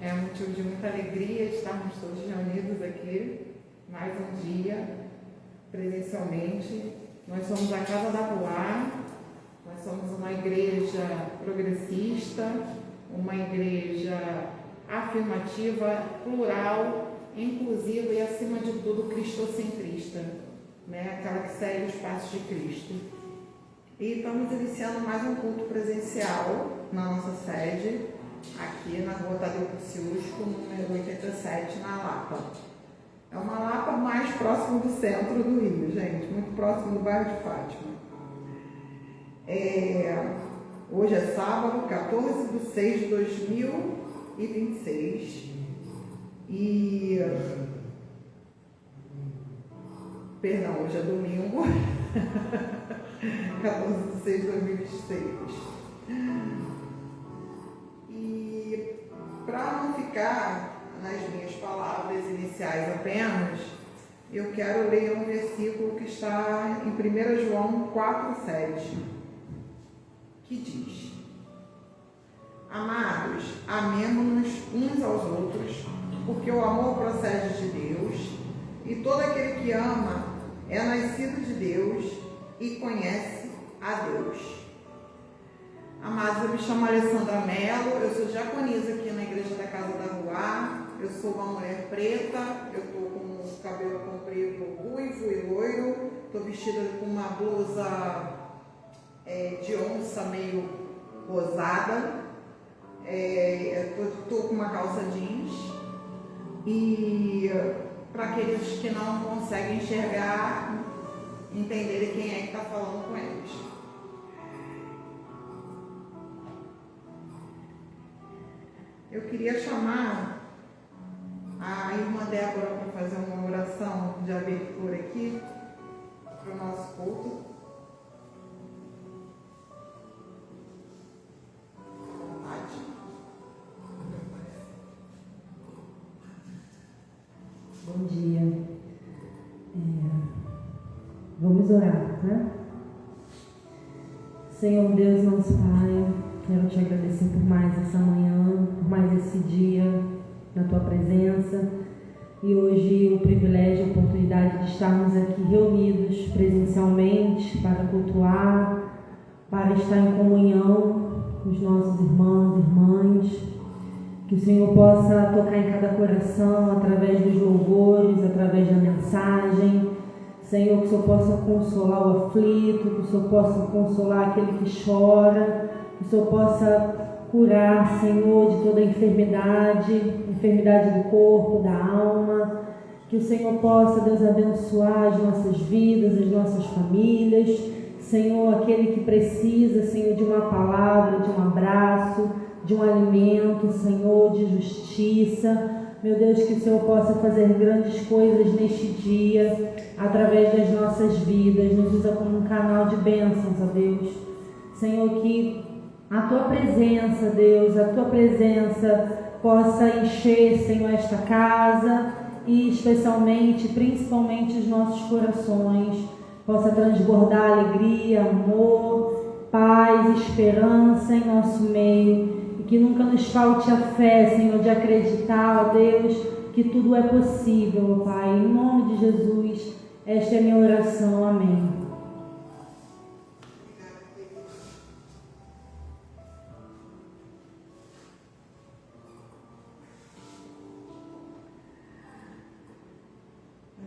É um motivo de muita alegria estarmos todos reunidos aqui, mais um dia, presencialmente. Nós somos a Casa da Ruá, nós somos uma igreja progressista, uma igreja afirmativa, plural, inclusiva e, acima de tudo, cristocentrista, né? Aquela que segue os passos de Cristo. E estamos iniciando mais um culto presencial na nossa sede, aqui na rua Tadeu Kosciuszko, número 87, na Lapa. É uma Lapa mais próximo do centro do Rio, gente, muito próximo do bairro de Fátima. Hoje é sábado, 14/6/2026 Perdão, hoje é domingo, 14/6/2026. E para não ficar nas minhas palavras iniciais apenas, eu quero ler um versículo que está em 1 João 4,7, que diz: Amados, amemo-nos uns aos outros, porque o amor procede de Deus, e todo aquele que ama é nascido de Deus e conhece a Deus. Amados, eu me chamo Alessandra Mello, eu sou diaconisa aqui na Igreja da Casa da Ruá, eu sou uma mulher preta, eu estou com o cabelo comprido ruivo e loiro, estou vestida com uma blusa de onça meio rosada, estou com uma calça jeans, e para aqueles que não conseguem enxergar, entenderem quem é que está falando com eles. Eu queria chamar a irmã Débora para fazer uma oração de abertura aqui para o nosso culto. Bom dia. Vamos orar, né? Senhor Deus, nosso Pai, quero te agradecer por mais essa manhã, por mais esse dia na tua presença, e hoje o privilégio e a oportunidade de estarmos aqui reunidos presencialmente para cultuar, para estar em comunhão com os nossos irmãos e irmãs. Que o Senhor possa tocar em cada coração através dos louvores, através da mensagem. Senhor, que o Senhor possa consolar o aflito, que o Senhor possa consolar aquele que chora, que o Senhor possa curar, Senhor, de toda enfermidade do corpo, da alma. Que o Senhor possa, Deus, abençoar as nossas vidas, as nossas famílias. Senhor, aquele que precisa, Senhor, de uma palavra, de um abraço, de um alimento, Senhor, de justiça. Meu Deus, que o Senhor possa fazer grandes coisas neste dia, através das nossas vidas. Nos usa como um canal de bênçãos, ó Deus. Senhor, que a Tua presença, Deus, a Tua presença possa encher, Senhor, esta casa e especialmente, principalmente os nossos corações. Possa transbordar alegria, amor, paz, esperança em nosso meio. E que nunca nos falte a fé, Senhor, de acreditar, ó Deus, que tudo é possível, ó Pai. Em nome de Jesus, esta é a minha oração. Amém.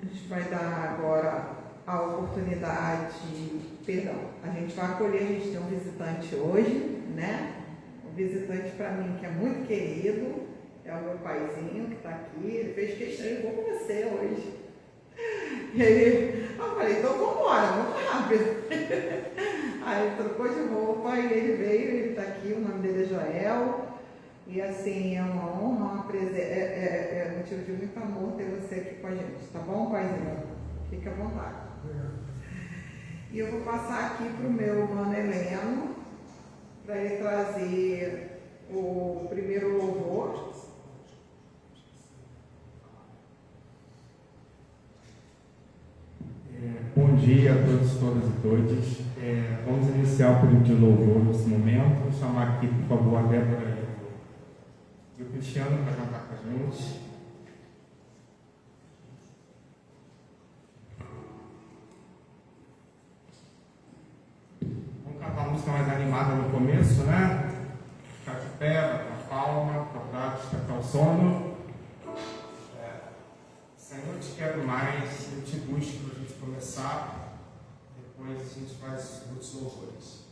A gente vai dar agora a oportunidade, a gente vai acolher, a gente tem um visitante hoje, né? Um visitante para mim que é muito querido, é o meu paizinho que está aqui, ele fez questão de vir com você hoje. E aí, eu falei, então vamos embora, muito rápido. Aí ele trocou de roupa e ele veio, ele está aqui, o nome dele é Joel. E assim, é uma honra, é motivo de muito amor ter você aqui com a gente, tá bom, paizinho? Fique à vontade. E eu vou passar aqui para o meu mano Heleno, para ele trazer o primeiro louvor. Bom dia a todos, todas e todos. Vamos iniciar o período de louvor nesse momento. Vou chamar aqui, por favor, a Débora e o Cristiano para cantar com a gente. Vamos cantar uma música mais animada no começo, né? Ficar de pé, bater a palma, procurar despertar o sono. Senhor, eu te quero mais, eu te busco para a gente começar. Depois a gente faz os louvores.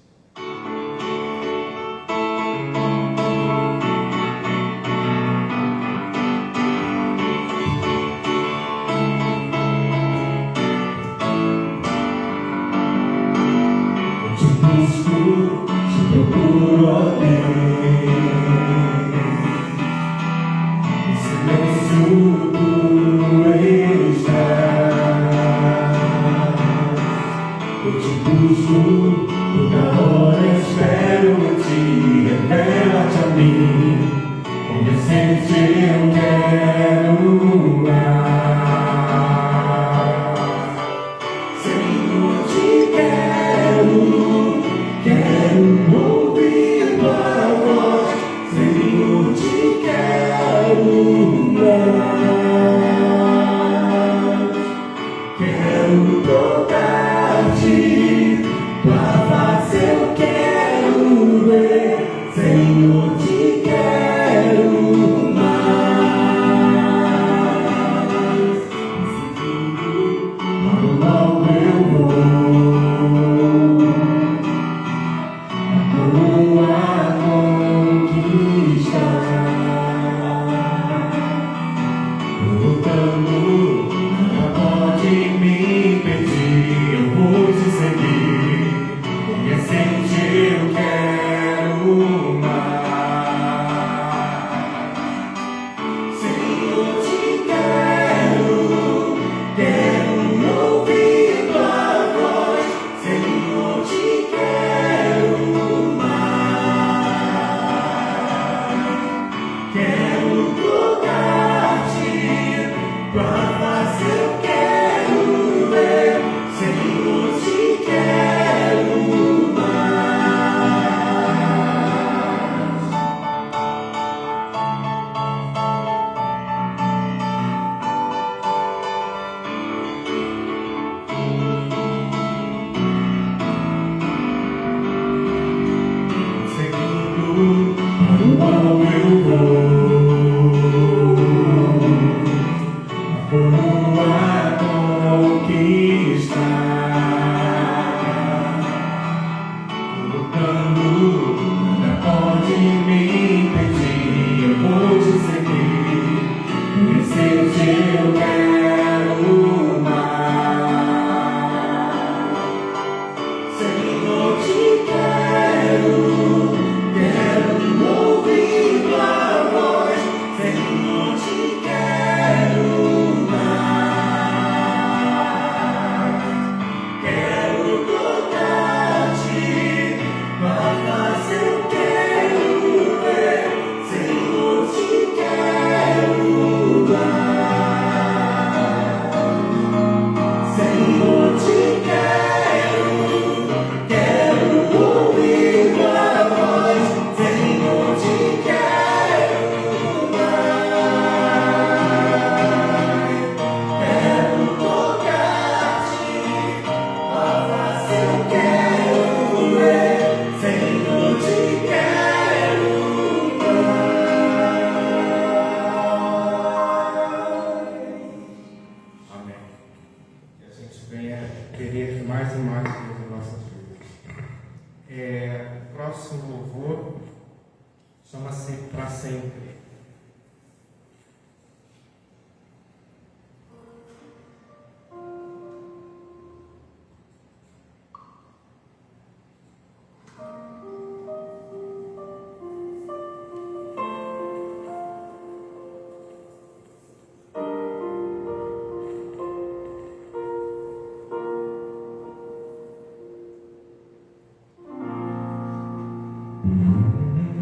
Te procuro, ó Deus, em silêncio tu estás. Eu te busco, toda hora espero em ti, revela-te a mim, conhecer-te eu quero mais. Senhor, te quero ouvir tua voz, Senhor, te quero mais. Quero tocar-te, tua face eu quero ver, Senhor, te quero mais. Para o mal eu vou,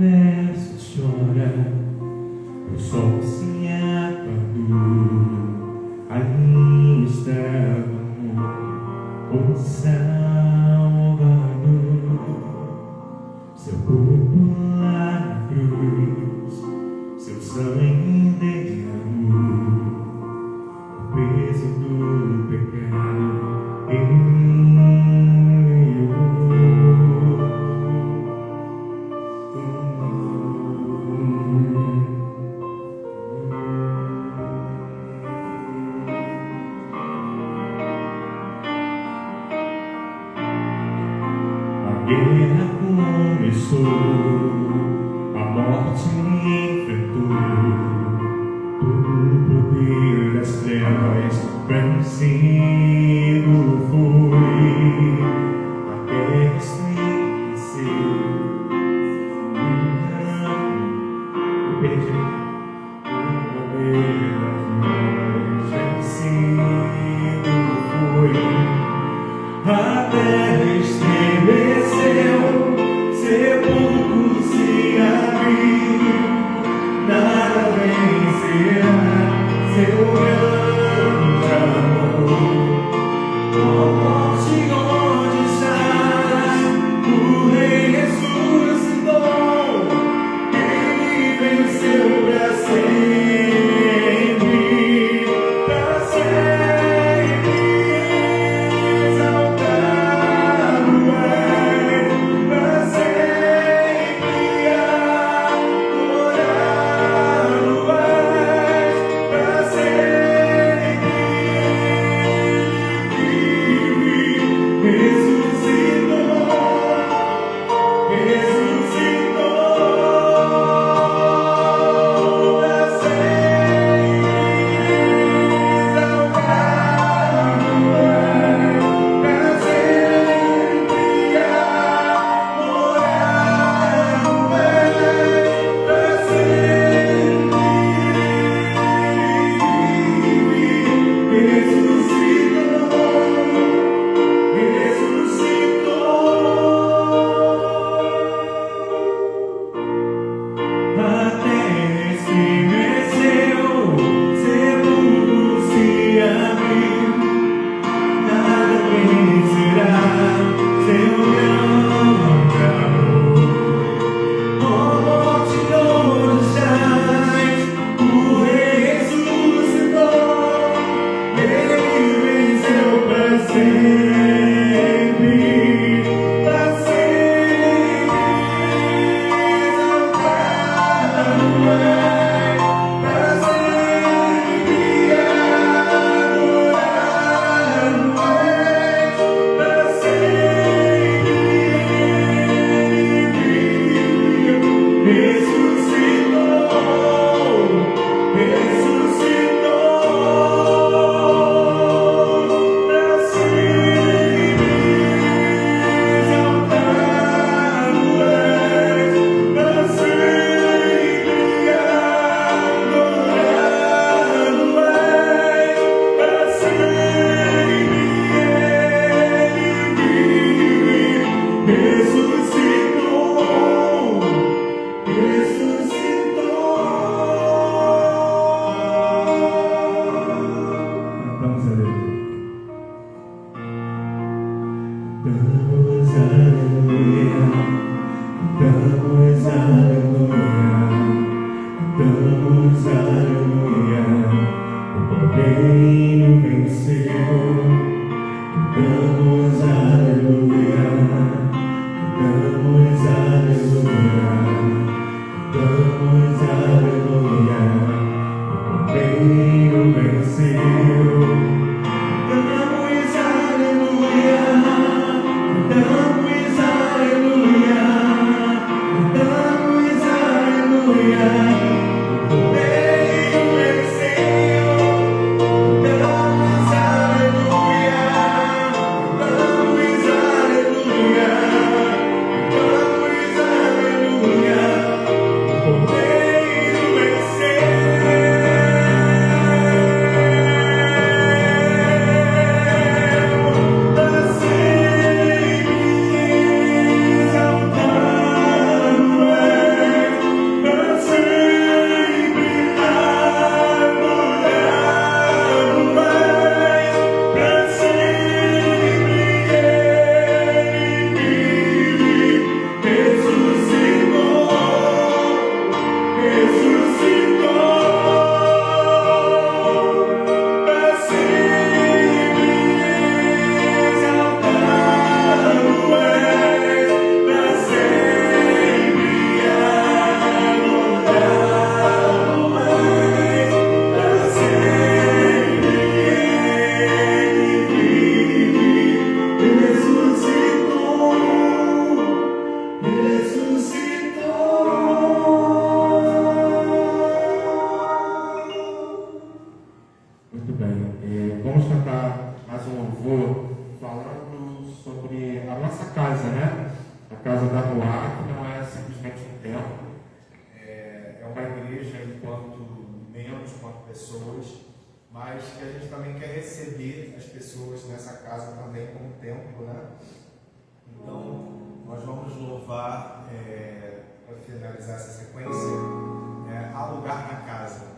universo chora sangue derramou o peso do pecado em a guerra começou, a morte enfrentou, todo o poder das trevas vencido foi. A terra estremeceu, o poder das trevas vencido foi. A terra estremeceu, sepulcros se abriram, nada vencerá seu grande amor. Ó morte, onde estás? O Rei ressuscitou, ele venceu para sempre, para sempre. Exaltado és, para sempre adorado és, para sempre. pessoas, mas que a gente também quer receber as pessoas nessa casa também como templo, né? Então, nós vamos louvar, para finalizar essa sequência, Há Lugar na Casa.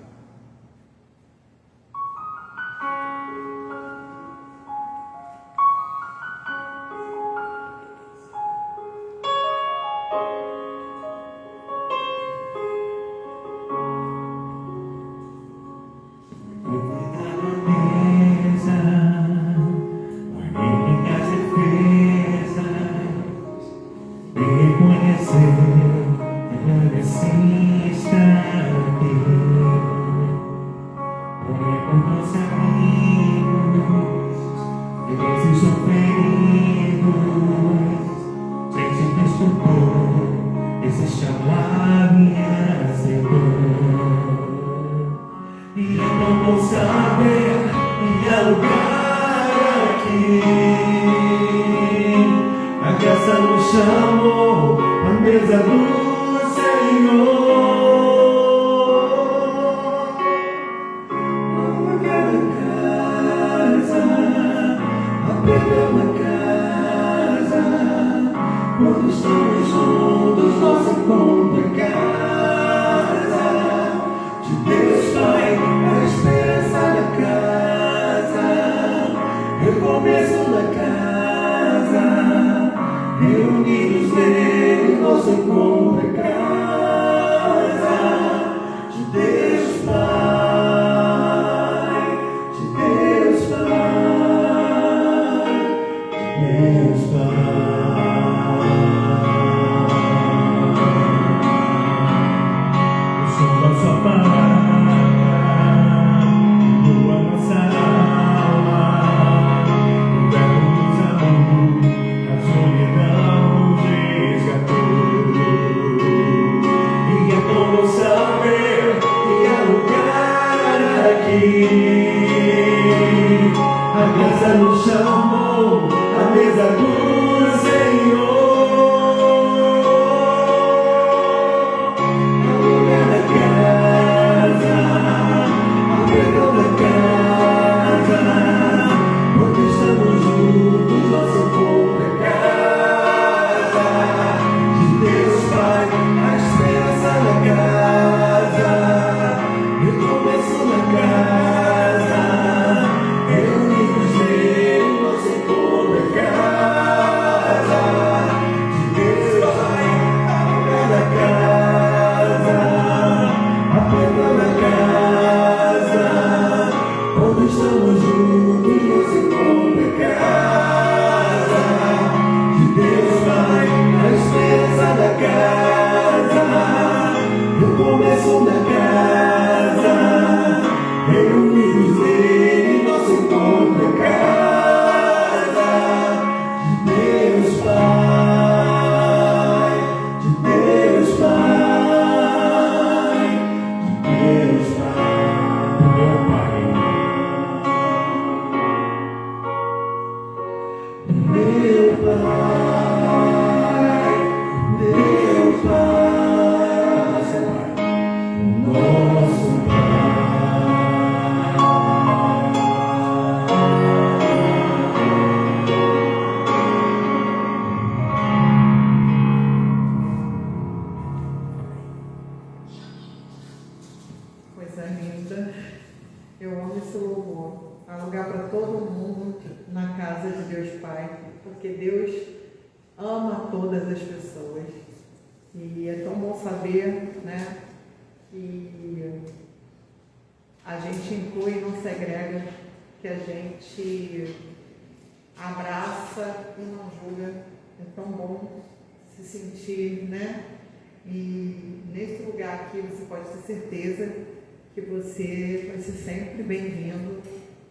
Que você vai ser sempre bem-vindo,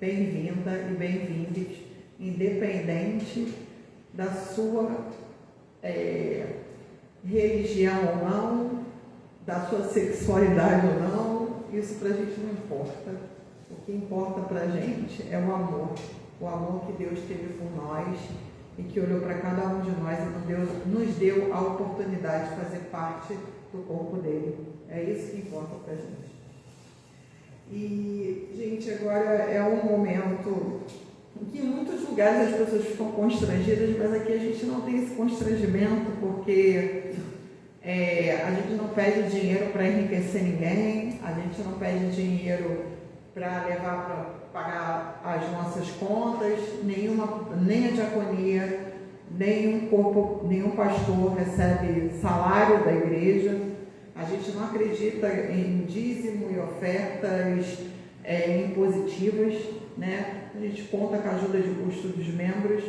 bem-vinda e bem-vindes, independente da sua religião ou não, da sua sexualidade ou não, isso pra gente não importa. O que importa pra gente é o amor que Deus teve por nós e que olhou para cada um de nós e nos deu a oportunidade de fazer parte do corpo dele. É isso que importa pra gente. E agora é um momento em que em muitos lugares as pessoas ficam constrangidas, mas aqui a gente não tem esse constrangimento, porque a gente não pede dinheiro para enriquecer ninguém, a gente não pede dinheiro para levar para pagar as nossas contas, nem a diaconia, nenhum pastor recebe salário da igreja. A gente não acredita em dízimo e ofertas impositivas, né? A gente conta com a ajuda de custo dos membros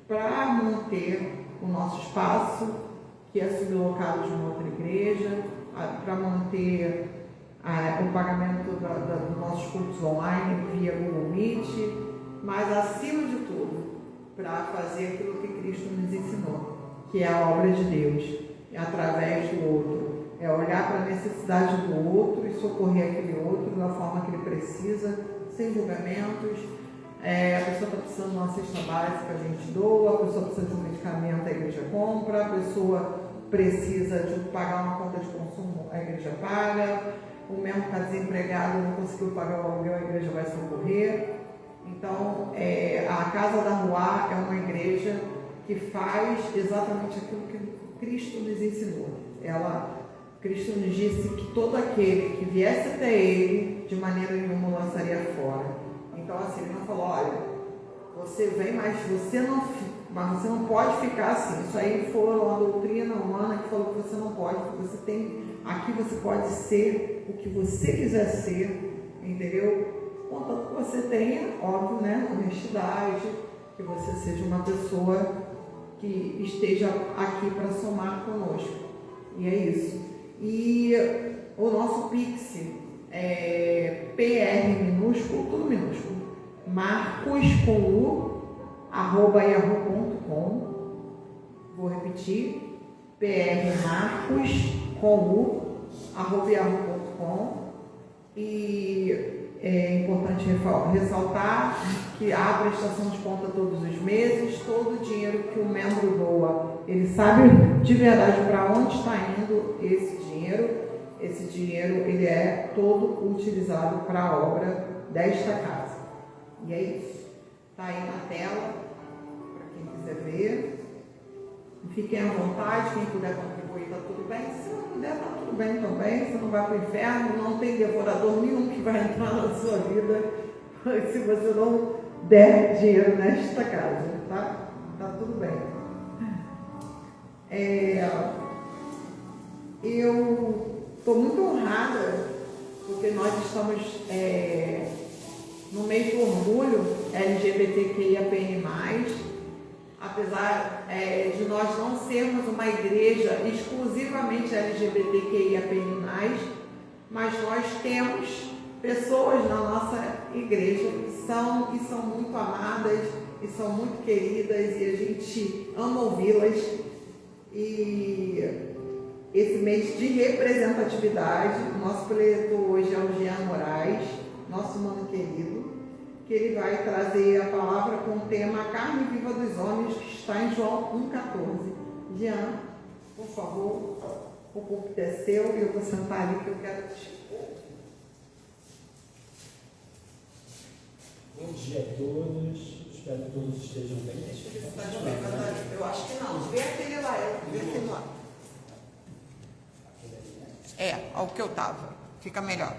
para manter o nosso espaço, que é sublocado de uma outra igreja, para manter o pagamento dos nossos cultos online via Google Meet, mas acima de tudo, para fazer aquilo que Cristo nos ensinou, que é a obra de Deus, através do outro. É olhar para a necessidade do outro e socorrer aquele outro da forma que ele precisa, sem julgamentos. A pessoa está precisando de uma cesta básica, a gente doa, a pessoa precisa de um medicamento, a igreja compra, a pessoa precisa de pagar uma conta de consumo, a igreja paga, o membro está desempregado, não conseguiu pagar o aluguel, a igreja vai socorrer. Então, a Casa da Rua é uma igreja que faz exatamente aquilo que Cristo nos ensinou. Cristo nos disse que todo aquele que viesse até Ele, de maneira nenhuma lançaria fora. Então, assim, Ele não falou, olha, você vem, mas você não pode ficar assim. Isso aí foi uma doutrina humana que falou que você não pode, aqui você pode ser o que você quiser ser, entendeu? Contanto que você tenha, óbvio, né, honestidade, que você seja uma pessoa que esteja aqui para somar conosco. E é isso. E o nosso Pix é PR minúsculo, tudo minúsculo, marcos@yahoo.com. Vou repetir, prmarcos@yahoo.com. E é importante ressaltar que há prestação de conta todos os meses. Todo o dinheiro que o membro doa, ele sabe de verdade para onde está indo esse dinheiro. Esse dinheiro ele é todo utilizado para a obra desta casa. E é isso. Está aí na tela, para quem quiser ver. Fiquem à vontade, quem puder contribuir está tudo bem. Se não puder, está tudo bem também. Você não vai para o inferno, não tem devorador nenhum que vai entrar na sua vida se você não der dinheiro nesta casa, tá? Tá tudo bem. Eu estou muito honrada porque nós estamos no mês do orgulho LGBTQIAPN+, apesar de nós não sermos uma igreja exclusivamente LGBTQIAPN+, mas nós temos pessoas na nossa igreja que são muito amadas e são muito queridas e a gente ama ouvi-las. E esse mês de representatividade, o nosso preletor hoje é o Jean Moraes, nosso mano querido, que ele vai trazer a palavra com o tema Carne Viva dos Homens, que está em João 1,14. Jean, por favor, o púlpito é seu e eu vou sentar ali que eu quero te... Bom dia a todos, espero que todos estejam bem. Deixa eu ver se está de bem, eu acho que não. Vê aquele lá, vê aquele lá. Ao que eu estava, fica melhor.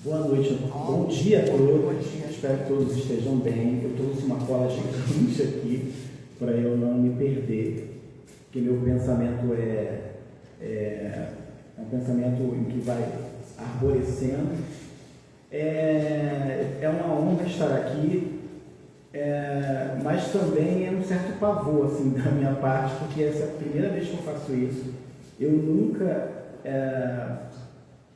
Boa noite, bom dia a todos, espero que todos estejam bem. Eu trouxe uma cola gigante aqui para eu não me perder, porque meu pensamento é um pensamento em que vai arborescendo. É uma honra estar aqui, mas também é um certo pavor assim, da minha parte, porque essa é a primeira vez que eu faço isso. Eu nunca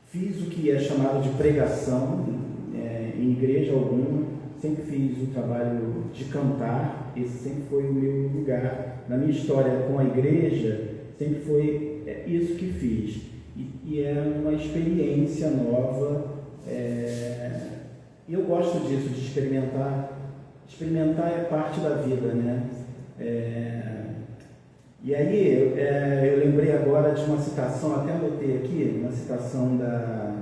fiz o que é chamado de pregação em igreja alguma, sempre fiz o trabalho de cantar, esse sempre foi o meu lugar. Na minha história com a igreja, sempre foi isso que fiz. E é uma experiência nova, e eu gosto disso, de experimentar. Experimentar é parte da vida, né? E aí, eu lembrei agora de uma citação, até anotei aqui, uma citação da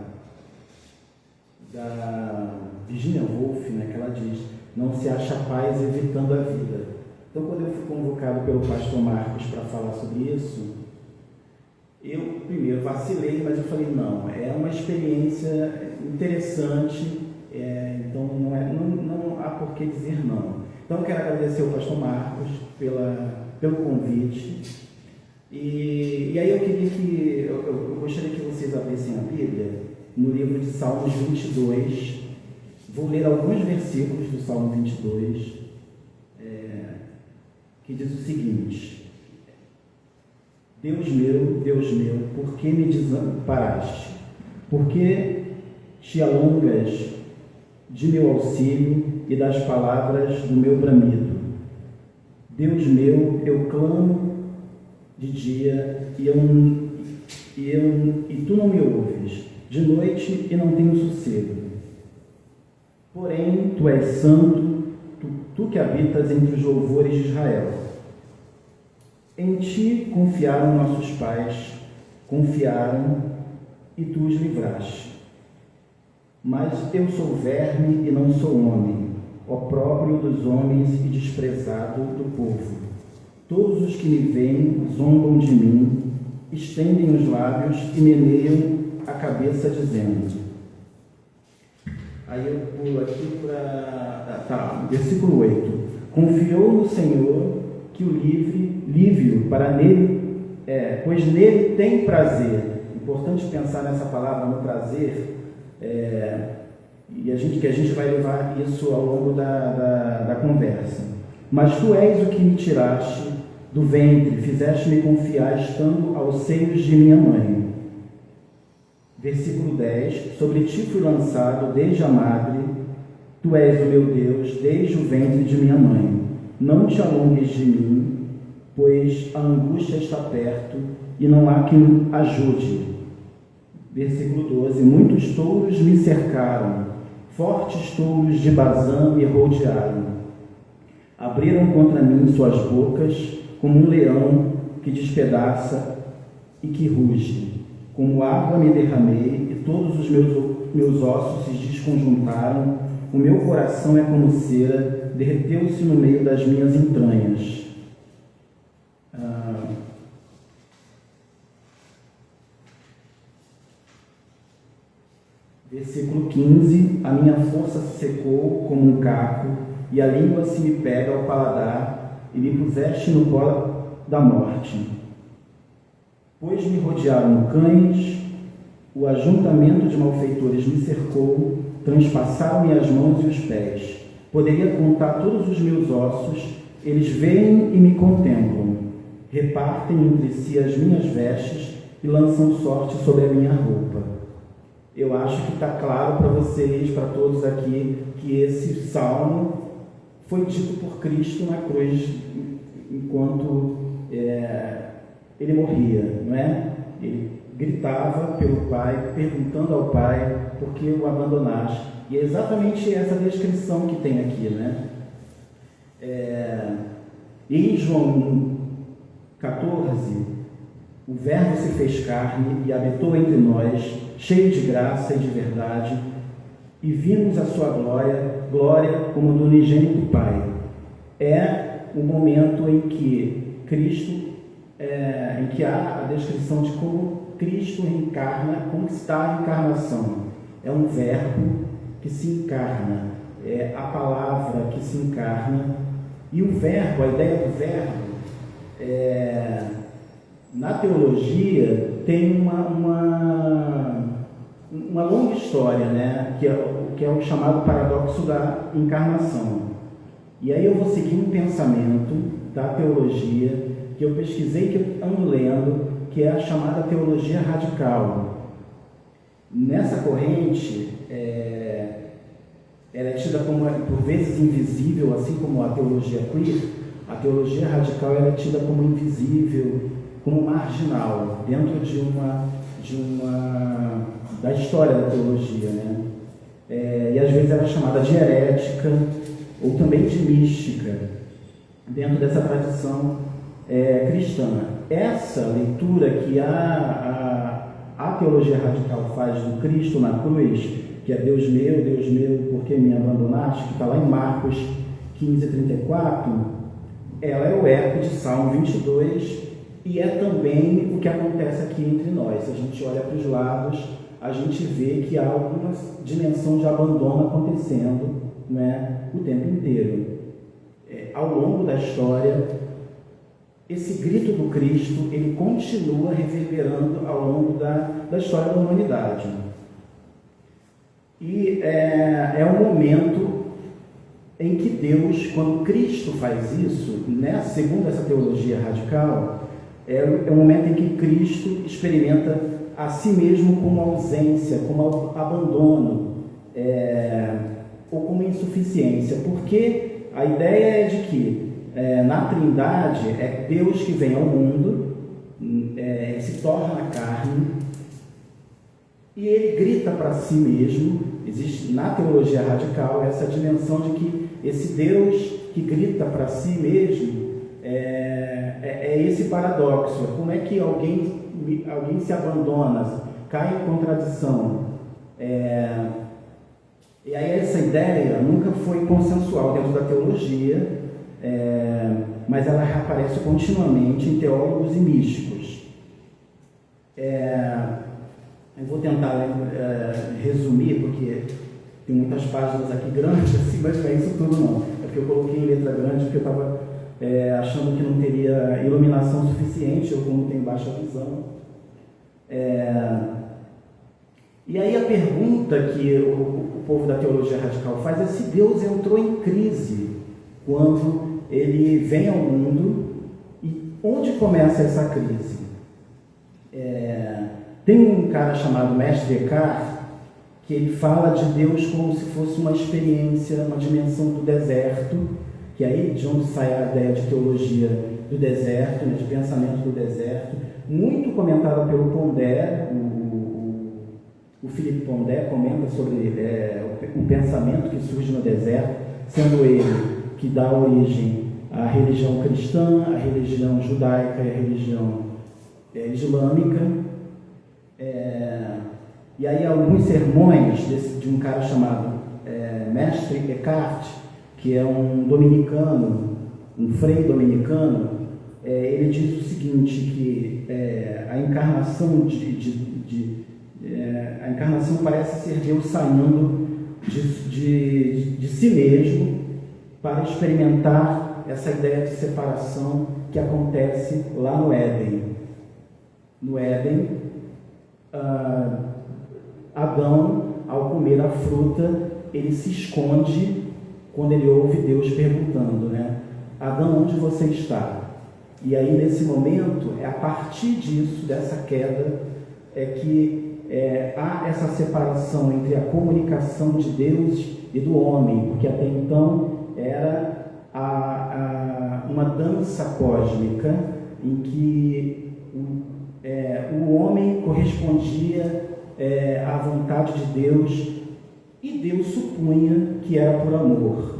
Virginia Woolf, né, que ela diz, não se acha paz evitando a vida. Então, quando eu fui convocado pelo pastor Marcos para falar sobre isso, eu primeiro vacilei, mas eu falei, não, é uma experiência interessante, então não há por que dizer não. Então, eu quero agradecer ao pastor Marcos pelo convite. E aí eu gostaria que vocês abrissem a Bíblia no livro de Salmos 22. Vou ler alguns versículos do Salmo 22, que diz o seguinte: Deus meu, por que me desamparaste? Por que te alongas de meu auxílio e das palavras do meu bramido? Deus meu, eu clamo de dia e tu não me ouves, de noite e não tenho sossego. Porém, tu és santo, tu que habitas entre os louvores de Israel. Em ti confiaram nossos pais, confiaram e tu os livraste. Mas eu sou verme e não sou homem, opróbrio dos homens e desprezado do povo. Todos os que me veem zombam de mim, estendem os lábios e meneiam a cabeça dizendo. Aí eu pulo aqui para versículo 8. Confiou no Senhor que o livre para nele, pois nele tem prazer. Importante pensar nessa palavra, no prazer, e que a gente vai levar isso ao longo da conversa. Mas tu és o que me tiraste do ventre, fizeste-me confiar estando aos seios de minha mãe. Versículo 10, sobre ti fui lançado desde a madre, tu és o meu Deus, desde o ventre de minha mãe. Não te alongues de mim, pois a angústia está perto e não há quem ajude. Versículo 12, muitos touros me cercaram, fortes touros de Bazã me rodearam. Abriram contra mim suas bocas, como um leão que despedaça e que ruge. Como água me derramei e todos os meus ossos se desconjuntaram, o meu coração é como cera, derreteu-se no meio das minhas entranhas. Versículo 15, a minha força se secou como um caco, e a língua se me pega ao paladar, e me puseste no pó da morte. Pois me rodearam cães, o ajuntamento de malfeitores me cercou, transpassaram-me as mãos e os pés. Poderia contar todos os meus ossos, eles veem e me contemplam. Repartem entre si as minhas vestes e lançam sorte sobre a minha roupa. Eu acho que está claro para vocês, para todos aqui, que esse salmo foi dito por Cristo na cruz enquanto ele morria, não é? Ele gritava pelo Pai, perguntando ao Pai por que o abandonaste. E é exatamente essa descrição que tem aqui, né? Em João 14, o Verbo se fez carne e habitou entre nós, cheio de graça e de verdade, e vimos a sua glória como do unigênito Pai. É o momento em que Cristo, em que há a descrição de como Cristo reencarna, como está a encarnação. É um verbo que se encarna, é a palavra que se encarna, e o verbo, a ideia do verbo, na teologia tem uma longa história, né? que é o chamado paradoxo da encarnação. E aí eu vou seguir um pensamento da teologia que eu pesquisei, que eu ando lendo, que é a chamada teologia radical. Nessa corrente, ela é tida como, por vezes, invisível, assim como a teologia queer. A teologia radical ela é tida como invisível, como marginal, dentro da história da teologia, né? E às vezes ela é chamada de herética ou também de mística, dentro dessa tradição cristã. Essa leitura que a teologia radical faz do Cristo na cruz que é Deus meu, por que me abandonaste, que está lá em Marcos 15:34, ela é o eco de Salmo 22 e é também o que acontece aqui entre nós. Se a gente olha para os lados, a gente vê que há alguma dimensão de abandono acontecendo, né, o tempo inteiro. Ao longo da história, esse grito do Cristo, ele continua reverberando ao longo da história da humanidade. E é um momento em que Deus, quando Cristo faz isso, né, segundo essa teologia radical, é um momento em que Cristo experimenta a si mesmo como ausência, como abandono, ou como insuficiência, porque a ideia é de que na Trindade é Deus que vem ao mundo, se torna carne, e ele grita para si mesmo. Existe na teologia radical essa dimensão de que esse Deus que grita para si mesmo é esse paradoxo. Como é que alguém se abandona, cai em contradição? E aí essa ideia nunca foi consensual dentro da teologia, mas ela reaparece continuamente em teólogos e místicos. Eu vou tentar resumir, porque tem muitas páginas aqui grandes, assim, mas não é isso tudo não. É porque eu coloquei em letra grande, porque eu estava achando que não teria iluminação suficiente, ou como tem baixa visão. E aí a pergunta que o povo da teologia radical faz é se Deus entrou em crise quando ele vem ao mundo, e onde começa essa crise? Tem um cara chamado Mestre Eckhart, que ele fala de Deus como se fosse uma experiência, uma dimensão do deserto, que aí de onde sai a ideia de teologia do deserto, de pensamento do deserto, muito comentada pelo Pondé. O Philippe Pondé comenta sobre o pensamento que surge no deserto, sendo ele que dá origem à religião cristã, à religião judaica e à religião islâmica. E aí alguns sermões de um cara chamado Mestre Eckhart, que é um dominicano, um frei dominicano, ele diz o seguinte, que a encarnação a encarnação parece ser Deus saindo de si mesmo para experimentar essa ideia de separação que acontece lá no Éden. No Éden, Adão, ao comer a fruta, ele se esconde quando ele ouve Deus perguntando, né? Adão, onde você está? E aí, nesse momento, a partir disso, dessa queda, que há essa separação entre a comunicação de Deus e do homem, porque até então era uma dança cósmica em que o homem correspondia à vontade de Deus, e Deus supunha que era por amor,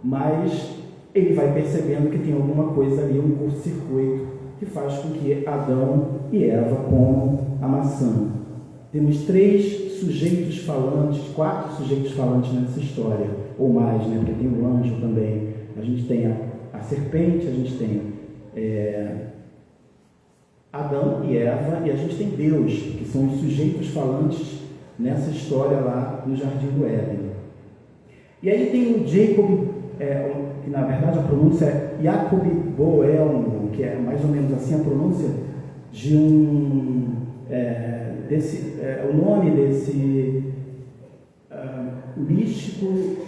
mas ele vai percebendo que tem alguma coisa ali, um curto-circuito, que faz com que Adão e Eva comam a maçã. Temos 3 sujeitos falantes, 4 sujeitos falantes nessa história, ou mais, né? Porque tem o anjo também. A gente tem a serpente, a gente tem Adão e Eva, e a gente tem Deus, que são os sujeitos falantes nessa história lá no Jardim do Éden. E aí tem o Jacob, que na verdade a pronúncia é Jacob Boelmo, que é mais ou menos assim a pronúncia de o nome desse místico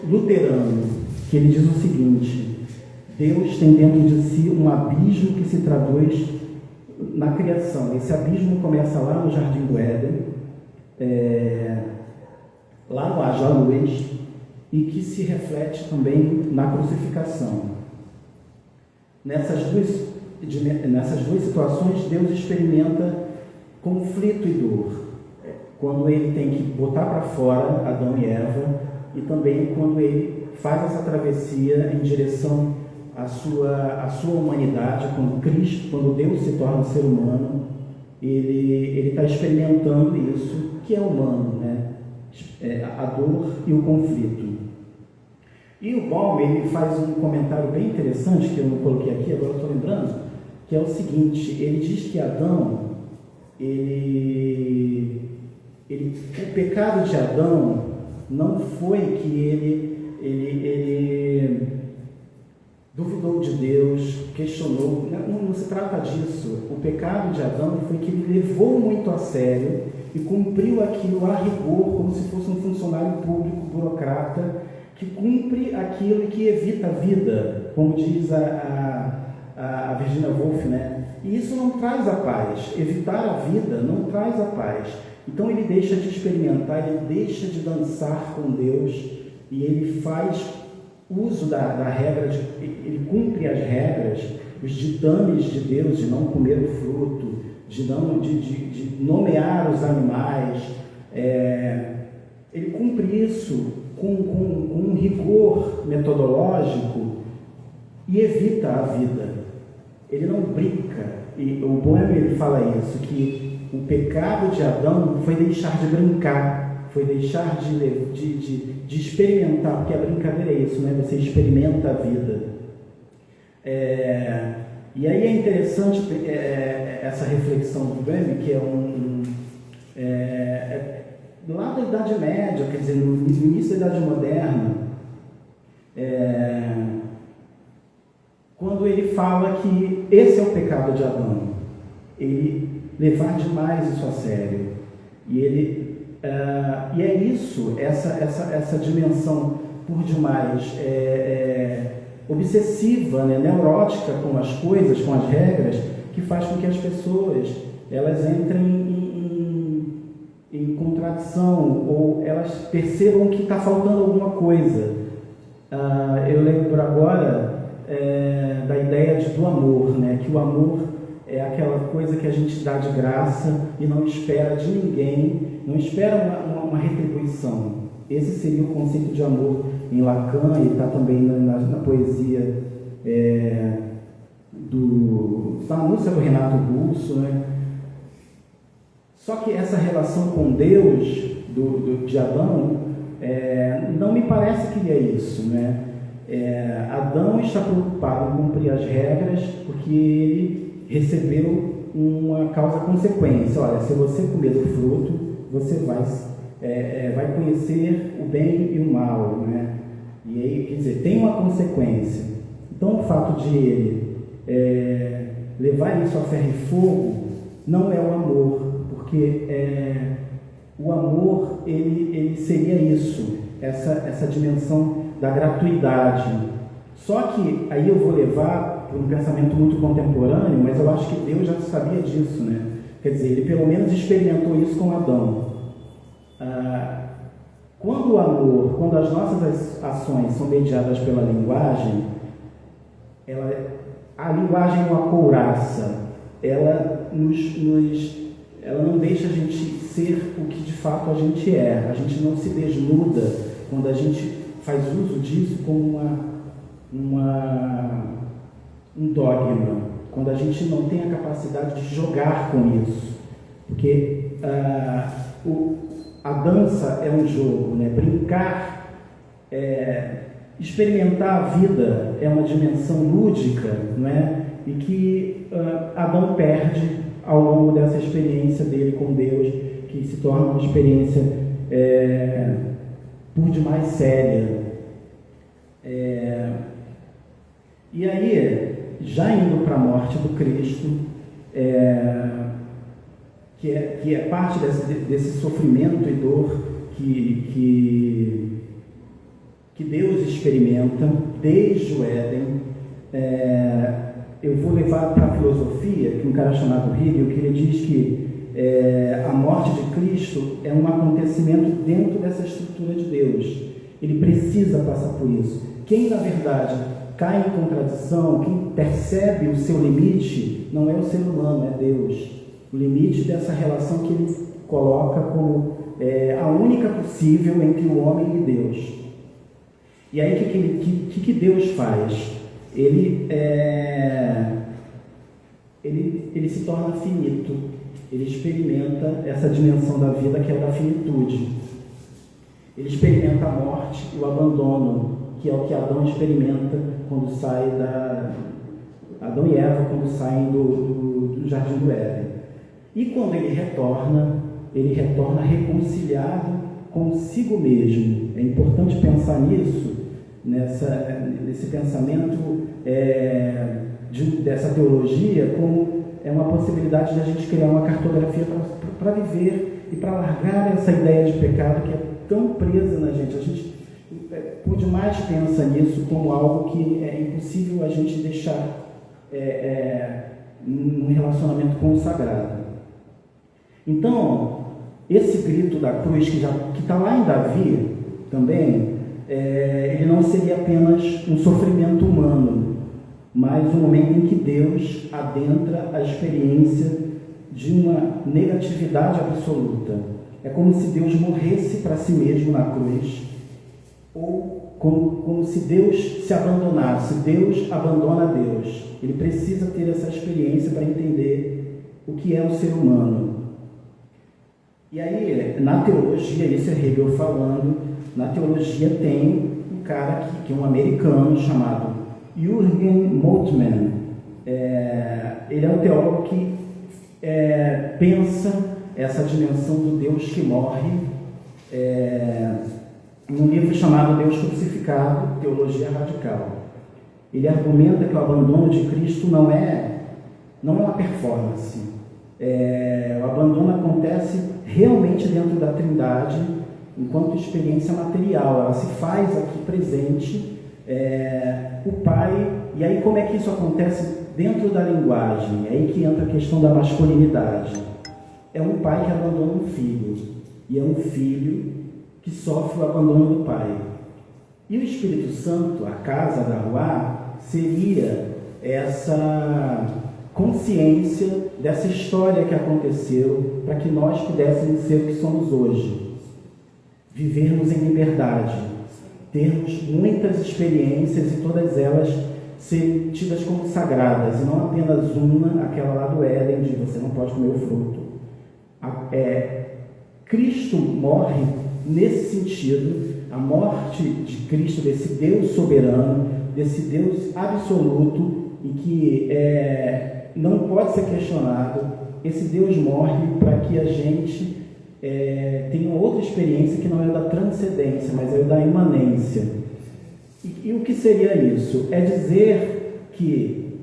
luterano, que ele diz o seguinte: Deus tem dentro de si um abismo que se traduz na criação. Esse abismo começa lá no Jardim do Éden, lá no haja luz, e que se reflete também na crucificação. Nessas duas situações, Deus experimenta conflito e dor, quando ele tem que botar para fora Adão e Eva, e também quando ele faz essa travessia em direção à sua humanidade, quando Deus se torna ser humano, ele está experimentando isso, que é humano, né? a dor e o conflito. E o Baum, ele faz um comentário bem interessante, que eu não coloquei aqui, agora eu estou lembrando, que é o seguinte: ele diz que Adão, o pecado de Adão não foi que ele duvidou de Deus, questionou, não se trata disso. O pecado de Adão foi que ele levou muito a sério e cumpriu aquilo a rigor, como se fosse um funcionário público, burocrata, que cumpre aquilo e que evita a vida, como diz a Virginia Woolf, né? E isso não traz a paz. Evitar a vida não traz a paz. Então ele deixa de experimentar, ele deixa de dançar com Deus e ele faz uso da regra, ele cumpre as regras, os ditames de Deus de não comer o fruto, de nomear os animais. Ele cumpre isso com um rigor metodológico e evita a vida. Ele não brinca. E o Boehme, ele fala isso, que o pecado de Adão foi deixar de brincar, foi deixar de experimentar, porque a brincadeira é isso, né? Você experimenta a vida. E aí é interessante essa reflexão do Boehme, que lá da Idade Média, quer dizer, no início da Idade Moderna, quando ele fala que esse é o pecado de Adão, ele levar demais isso a sério, e é isso, essa dimensão por demais obsessiva, né, neurótica com as coisas, com as regras, que faz com que as pessoas elas entrem em contradição, ou elas percebam que está faltando alguma coisa. Eu lembro agora da ideia do amor, né? Que o amor é aquela coisa que a gente dá de graça e não espera de ninguém, não espera uma retribuição. Esse seria o conceito de amor em Lacan, e está também na poesia da música do Renato Russo, né? Só que essa relação com Deus de Adão não me parece que é isso, né? Adão está preocupado em cumprir as regras porque ele recebeu uma causa-consequência. Olha, se você comer do fruto, você vai conhecer o bem e o mal, né? E aí, quer dizer, tem uma consequência. Então, o fato de ele levar isso a ferro e fogo não é o amor, porque o amor ele seria isso, essa dimensão da gratuidade. Só que aí eu vou levar para um pensamento muito contemporâneo, mas eu acho que Deus já sabia disso, né? Quer dizer, ele pelo menos experimentou isso com Adão. Quando o amor, quando as nossas ações são mediadas pela linguagem, a linguagem é uma couraça, ela não deixa a gente ser o que de fato a gente é. A gente não se desnuda quando a gente faz uso disso como um dogma, quando a gente não tem a capacidade de jogar com isso. Porque a dança é um jogo, né? Brincar, experimentar a vida é uma dimensão lúdica, não é? E que Adão perde ao longo dessa experiência dele com Deus, que se torna uma experiência por demais séria. E aí, já indo para a morte do Cristo, que é parte desse sofrimento e dor que Deus experimenta desde o Éden, eu vou levar para a filosofia, que um cara chamado Hegel, que ele diz que a morte de Cristo é um acontecimento dentro dessa estrutura de Deus. Ele precisa passar por isso. Quem, na verdade, cai em contradição, quem percebe o seu limite, não é o ser humano, é Deus. O limite dessa relação que ele coloca como a única possível entre o homem e Deus. E aí, o que Deus faz? Ele se torna finito, ele experimenta essa dimensão da vida que é da finitude. Ele experimenta a morte e o abandono, que é o que Adão experimenta quando sai Adão e Eva quando saem do jardim do Éden. E quando ele retorna reconciliado consigo mesmo. É importante pensar nisso, nesse pensamento dessa teologia, como é uma possibilidade de a gente criar uma cartografia para viver e para largar essa ideia de pecado que é tão presa na gente. A gente, por demais, pensa nisso como algo que é impossível a gente deixar num relacionamento consagrado. Então, esse grito da cruz que está lá em Davi também, ele não seria apenas um sofrimento humano, mas um momento em que Deus adentra a experiência de uma negatividade absoluta. É como se Deus morresse para si mesmo na cruz, ou como se Deus se abandonasse. Deus abandona Deus. Ele precisa ter essa experiência para entender o que é o ser humano. E aí, na teologia, isso é Hegel falando, na teologia tem um cara que é um americano chamado Jürgen Moltmann. Ele é um teólogo que pensa essa dimensão do Deus que morre num livro chamado Deus Crucificado, Teologia Radical. Ele argumenta que o abandono de Cristo não é uma performance. O abandono acontece realmente dentro da Trindade, enquanto experiência material. Ela se faz aqui presente. O Pai, e aí como é que isso acontece dentro da linguagem? É aí que entra a questão da masculinidade. É um pai que abandona um filho, e é um filho que sofre o abandono do pai. E o Espírito Santo, a casa da Ruá, seria essa consciência dessa história que aconteceu para que nós pudéssemos ser o que somos hoje. Vivermos em liberdade, termos muitas experiências e todas elas serem tidas como sagradas, e não apenas uma, aquela lá do Éden, de você não pode comer o fruto. Cristo morre nesse sentido, a morte de Cristo, desse Deus soberano, desse Deus absoluto e que não pode ser questionado. Esse Deus morre para que a gente tenha outra experiência que não é da transcendência, mas é da imanência. E o que seria isso? É dizer que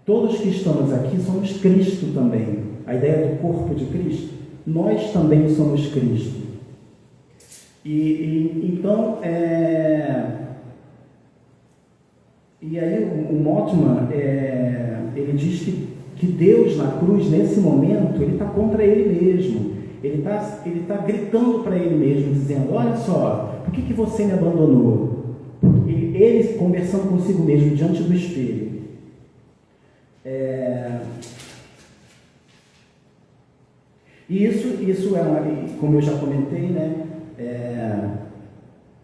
todos que estamos aqui somos Cristo também. A ideia do corpo de Cristo, nós também somos Cristo. Então, e aí o Moltmann, ele diz que Deus na cruz, nesse momento, ele está contra ele mesmo. Ele tá gritando para ele mesmo, dizendo: olha só, por que você me abandonou? Ele conversando consigo mesmo diante do espelho. E isso como eu já comentei, né?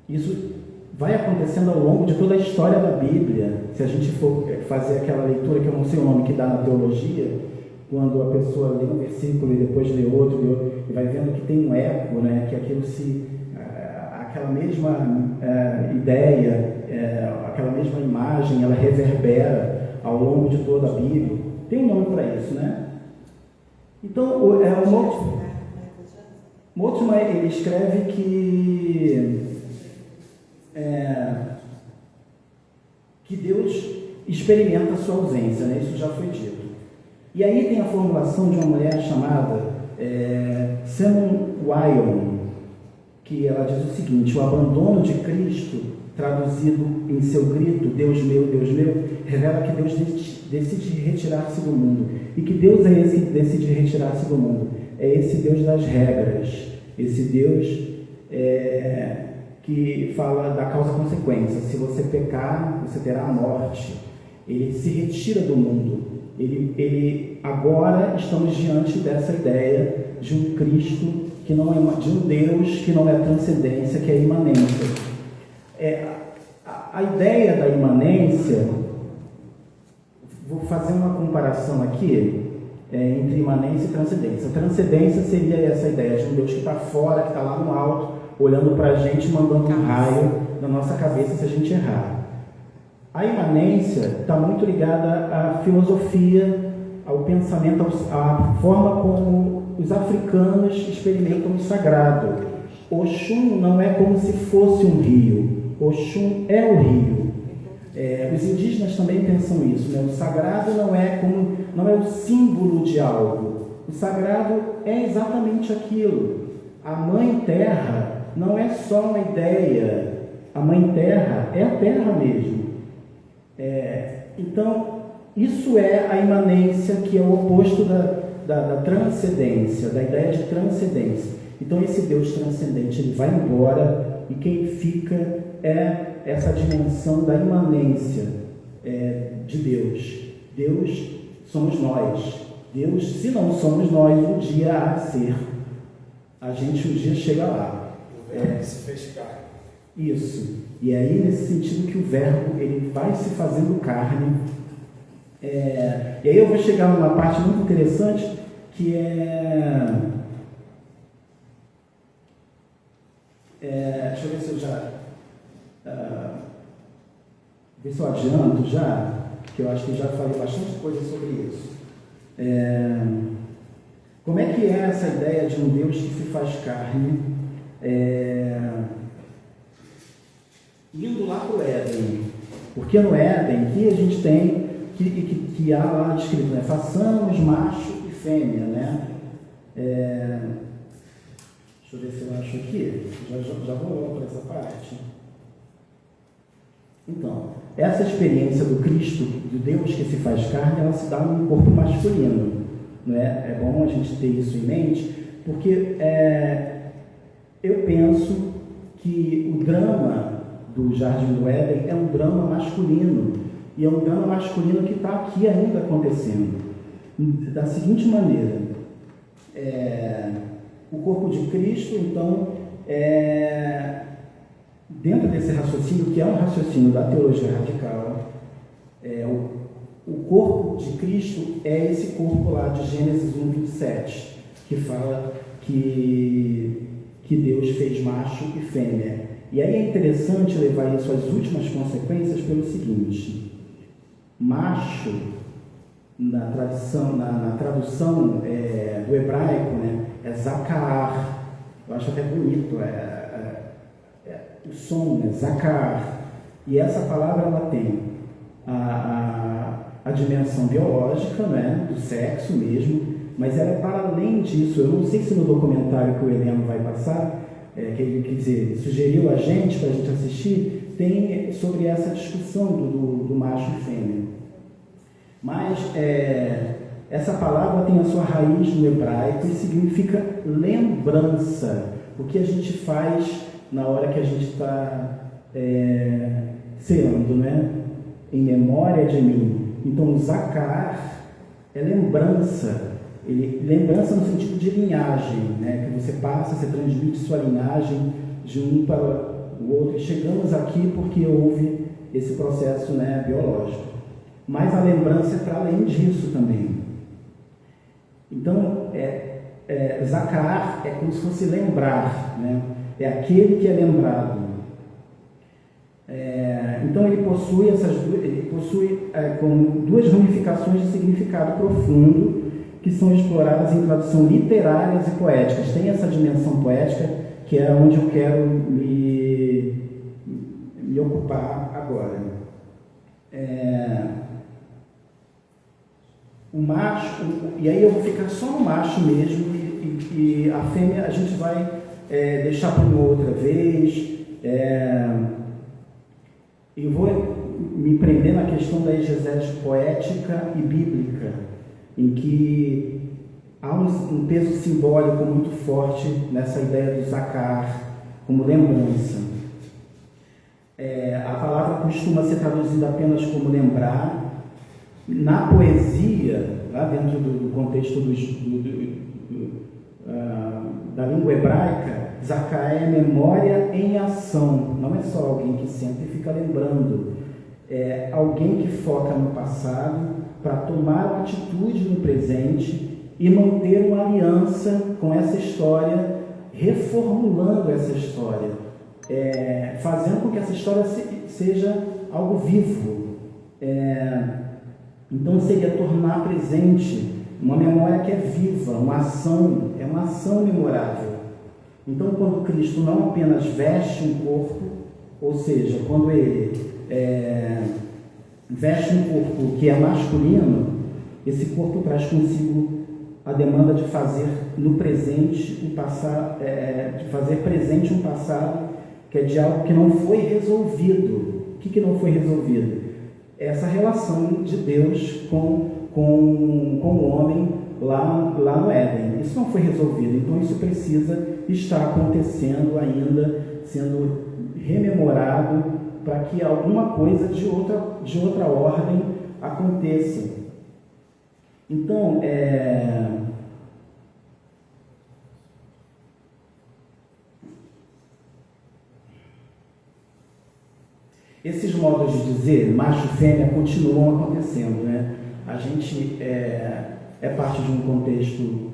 Isso vai acontecendo ao longo de toda a história da Bíblia. Se a gente for fazer aquela leitura, que eu não sei o nome que dá na teologia, quando a pessoa lê um versículo e depois lê outro, e vai vendo que tem um eco, né? Que aquilo aquela mesma ideia, aquela mesma imagem, ela reverbera ao longo de toda a Bíblia. Tem um nome para isso, né? Então, o Moltmann, ele escreve que Deus experimenta a sua ausência, né? Isso já foi dito. E aí tem a formulação de uma mulher chamada Simone Weil, que ela diz o seguinte: o abandono de Cristo, traduzido em seu grito, Deus meu, revela que Deus decide retirar-se do mundo. E que Deus é esse que decide retirar-se do mundo? É esse Deus das regras, esse Deus que fala da causa-consequência. Se você pecar, você terá a morte. Ele se retira do mundo. Agora estamos diante dessa ideia de um Cristo que não é, de um Deus que não é transcendência, que é imanência. A ideia da imanência, vou fazer uma comparação aqui entre imanência e transcendência. A transcendência seria essa ideia de um Deus que está fora, que está lá no alto, olhando para a gente, mandando um raio na nossa cabeça se a gente errar. A imanência está muito ligada à filosofia, ao pensamento, à forma como os africanos experimentam o sagrado. Oxum não é como se fosse um rio, Oxum é o rio. Os indígenas também pensam isso, né? O sagrado não é o símbolo de algo, o sagrado é exatamente aquilo. A Mãe Terra não é só uma ideia, a Mãe Terra é a Terra mesmo. Então, isso é a imanência, que é o oposto da transcendência, da ideia de transcendência. Então, esse Deus transcendente, ele vai embora e quem fica é essa dimensão da imanência de Deus. Deus somos nós. Deus, se não somos nós, um dia há de ser. A gente um dia chega lá. O verbo se fez carne. Isso. E aí, nesse sentido que o verbo ele vai se fazendo carne. E aí eu vou chegar numa parte muito interessante, que deixa eu ver se eu já... ver se eu adianto já, que eu acho que já falei bastante coisa sobre isso. Como é que é essa ideia de um Deus que se faz carne? Indo lá para o Éden, porque no Éden que a gente tem que há lá descrito, né? Façamos macho e fêmea, né? Deixa eu ver se eu acho aqui, já vou logo para essa parte. Então, essa experiência do Cristo, de Deus que se faz carne, ela se dá num corpo masculino, não é? É bom a gente ter isso em mente, porque eu penso que o drama do Jardim do Éden é um drama masculino, e é um drama masculino que está aqui ainda acontecendo, da seguinte maneira: o corpo de Cristo, então, dentro desse raciocínio, que é um raciocínio da teologia radical, o corpo de Cristo é esse corpo lá de Gênesis 1:27, que fala que Deus fez macho e fêmea. E aí é interessante levar isso às últimas consequências pelo seguinte: macho, na tradução do hebraico, né, é Zakar. Eu acho até bonito o som, né, Zakar. E essa palavra ela tem a dimensão biológica, né, do sexo mesmo, mas ela é para além disso. Eu não sei se no documentário que o Heleno vai passar, que ele, quer dizer, sugeriu a gente, para a gente assistir, tem sobre essa discussão do macho e fêmea. Mas essa palavra tem a sua raiz no hebraico e significa lembrança. O que a gente faz na hora que a gente está ceando, né? Em memória de mim. Então, Zakar é lembrança. Lembrança no sentido de linhagem, né? Que você passa, você transmite sua linhagem de um para o outro. E chegamos aqui porque houve esse processo, né, biológico. Mas a lembrança é para além disso também. Então, Zakar é como se fosse lembrar, né? É aquele que é lembrado. Então ele possui como duas ramificações de significado profundo que são exploradas em tradução literárias e poéticas. Tem essa dimensão poética que é onde eu quero me ocupar agora. O macho, e aí eu vou ficar só no macho mesmo, e a fêmea a gente vai deixar para uma outra vez. Eu vou me prender na questão da exegese poética e bíblica, em que há um peso simbólico muito forte nessa ideia do Zakar como lembrança. A palavra costuma ser traduzida apenas como lembrar. Na poesia, lá dentro do contexto da língua hebraica, Zakar é memória em ação. Não é só alguém que senta e fica lembrando. É alguém que foca no passado para tomar uma atitude no presente e manter uma aliança com essa história reformulando essa história, fazendo com que essa história seja algo vivo. Então seria tornar presente uma memória que é viva, uma ação memorável. Então, quando Cristo não apenas veste um corpo, ou seja, quando ele veste um corpo que é masculino, esse corpo traz consigo a demanda de fazer no presente de fazer presente um passado que é de algo que não foi resolvido. O que não foi resolvido? Essa relação de Deus com o homem lá no Éden. Isso não foi resolvido, então isso precisa estar acontecendo ainda, sendo rememorado para que alguma coisa de outra ordem aconteça. Então, esses modos de dizer, macho e fêmea, continuam acontecendo, né? A gente é parte de um contexto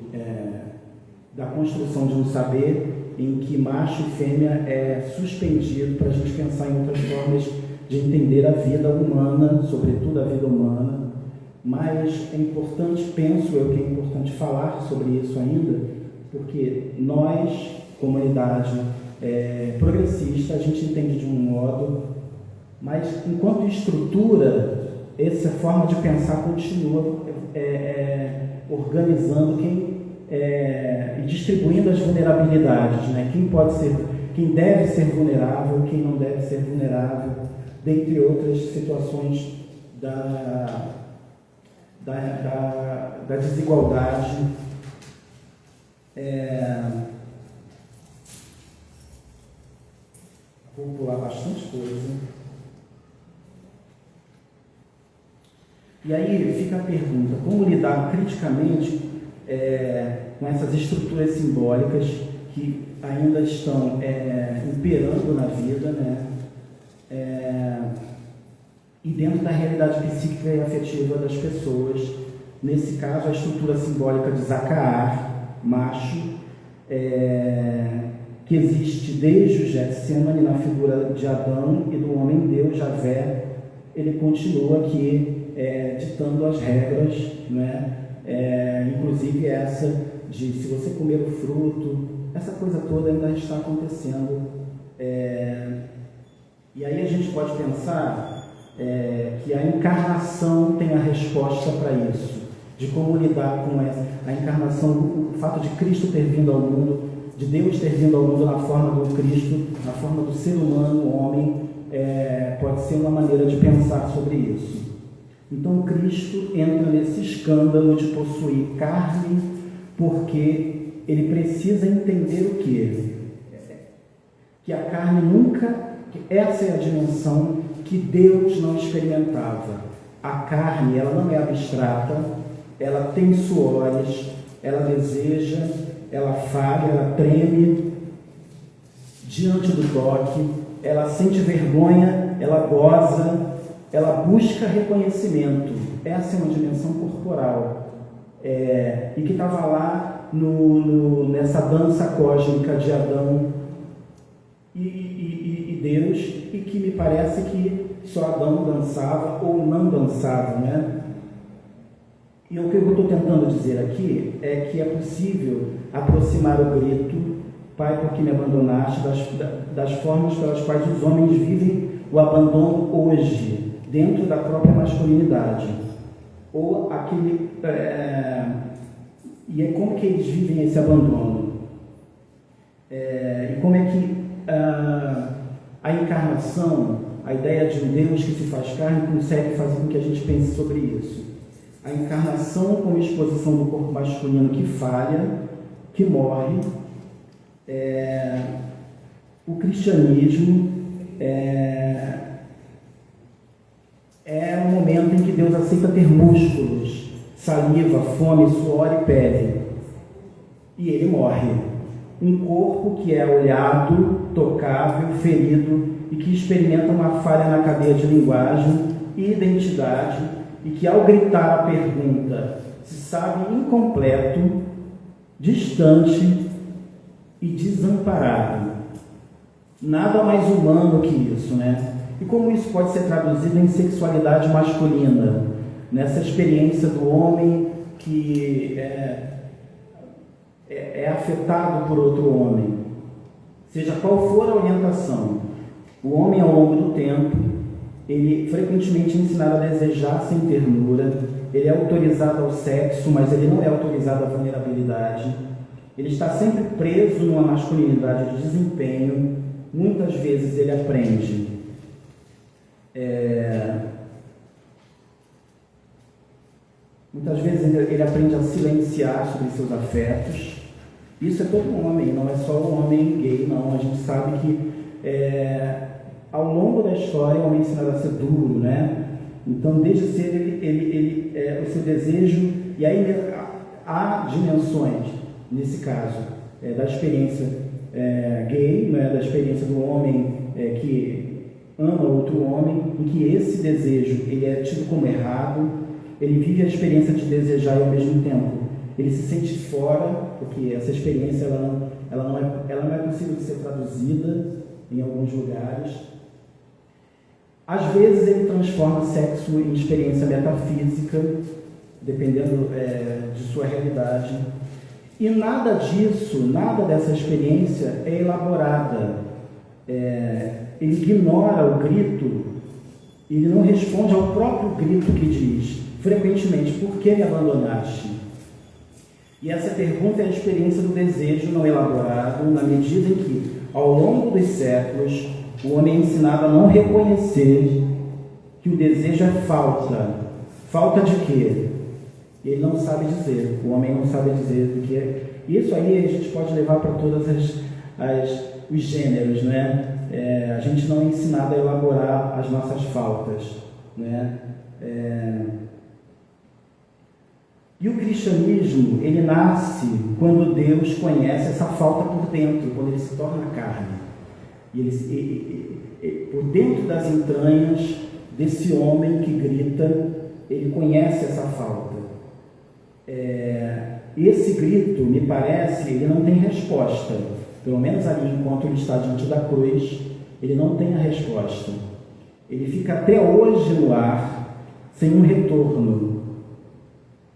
da construção de um saber em que macho e fêmea é suspendido para a gente pensar em outras formas de entender a vida humana, sobretudo a vida humana. Mas é importante, penso eu que é importante falar sobre isso ainda, porque nós, comunidade progressista, a gente entende de um modo, mas enquanto estrutura, essa forma de pensar continua organizando e distribuindo as vulnerabilidades, né? Quem deve ser vulnerável, quem não deve ser vulnerável, dentre outras situações da desigualdade. Vou pular bastante coisa. E aí fica a pergunta: como lidar criticamente com essas estruturas simbólicas que ainda estão imperando na vida, né? E dentro da realidade psíquica e afetiva das pessoas. Nesse caso, a estrutura simbólica de Zacaar, macho, que existe desde o Getsemane na figura de Adão e do homem Deus, Javé, ele continua aqui ditando as regras, né? Inclusive essa de se você comer o fruto, essa coisa toda ainda está acontecendo. E aí a gente pode pensar que a encarnação tem a resposta para isso, de como lidar com a encarnação, o fato de Cristo ter vindo ao mundo, de Deus ter vindo ao mundo na forma do Cristo, na forma do ser humano, o homem, pode ser uma maneira de pensar sobre isso. Então Cristo entra nesse escândalo de possuir carne, porque ele precisa entender o quê? Que a carne nunca, essa é a dimensão que Deus não experimentava. A carne, ela não é abstrata, ela tem suores, ela deseja, ela falha, ela treme diante do toque, ela sente vergonha, ela goza, ela busca reconhecimento. Essa é uma dimensão corporal, e que estava lá nessa dança cósmica de Adão e Deus, e que me parece que só Adão dançava ou não dançava, né? E o que eu estou tentando dizer aqui é que é possível aproximar o grito, Pai, por que me abandonaste, das formas pelas quais os homens vivem o abandono hoje, dentro da própria masculinidade. Ou aquele... e é como que eles vivem esse abandono. E como é que a encarnação, a ideia de um Deus que se faz carne, consegue fazer com que a gente pense sobre isso. A encarnação como exposição do corpo masculino que falha, que morre. O cristianismo é um momento em que Deus aceita ter músculos, saliva, fome, suor e pele. E ele morre. Um corpo que é olhado, tocável, ferido e que experimenta uma falha na cadeia de linguagem e identidade, e que ao gritar a pergunta se sabe incompleto, distante e desamparado. Nada mais humano que isso, né? E como isso pode ser traduzido em sexualidade masculina? Nessa experiência do homem que é afetado por outro homem. Seja qual for a orientação, o homem ao longo do tempo, ele frequentemente é ensinado a desejar sem ternura, ele é autorizado ao sexo, mas ele não é autorizado à vulnerabilidade. Ele está sempre preso numa masculinidade de desempenho. Muitas vezes ele aprende a silenciar sobre seus afetos. Isso é todo homem, não é só o homem gay, não. A gente sabe que ao longo da história o homem é ensinado a ser duro, né? Então, desde cedo o seu desejo, e aí há dimensões, nesse caso, da experiência gay, né? Da experiência do homem que ama outro homem, em que esse desejo ele é tido como errado, ele vive a experiência de desejar e ao mesmo tempo ele se sente fora, porque essa experiência ela não é possível de ser traduzida em alguns lugares. Às vezes ele transforma sexo em experiência metafísica, dependendo de sua realidade. E nada disso, nada dessa experiência é elaborada. Ele ignora o grito, ele não responde ao próprio grito que diz, frequentemente, por que me abandonaste? E essa pergunta é a experiência do desejo não elaborado, na medida em que, ao longo dos séculos, o homem é ensinado a não reconhecer que o desejo é falta. Falta de quê? Ele não sabe dizer, o homem não sabe dizer do que é. Isso aí a gente pode levar para todos os gêneros, né? A gente não é ensinado a elaborar as nossas faltas, né? E o cristianismo, ele nasce quando Deus conhece essa falta por dentro, quando ele se torna carne. E por dentro das entranhas desse homem que grita, ele conhece essa falta. Esse grito, me parece, ele não tem resposta. Pelo menos ali, enquanto ele está diante da cruz, ele não tem a resposta. Ele fica até hoje no ar, sem um retorno.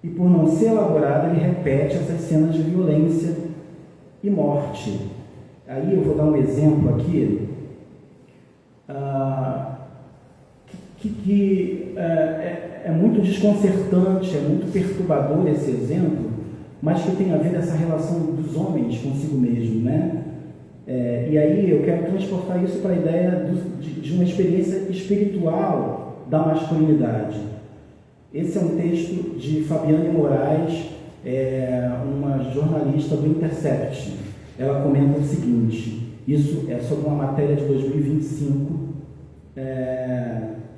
E por não ser elaborado, ele repete essas cenas de violência e morte. Aí eu vou dar um exemplo aqui, que é muito desconcertante, é muito perturbador esse exemplo, mas que tem a ver com essa relação dos homens consigo mesmo, né? E aí eu quero transportar isso para a ideia de uma experiência espiritual da masculinidade. Esse é um texto de Fabiane Moraes, uma jornalista do Intercept. Ela comenta o seguinte, isso é sobre uma matéria de 2025,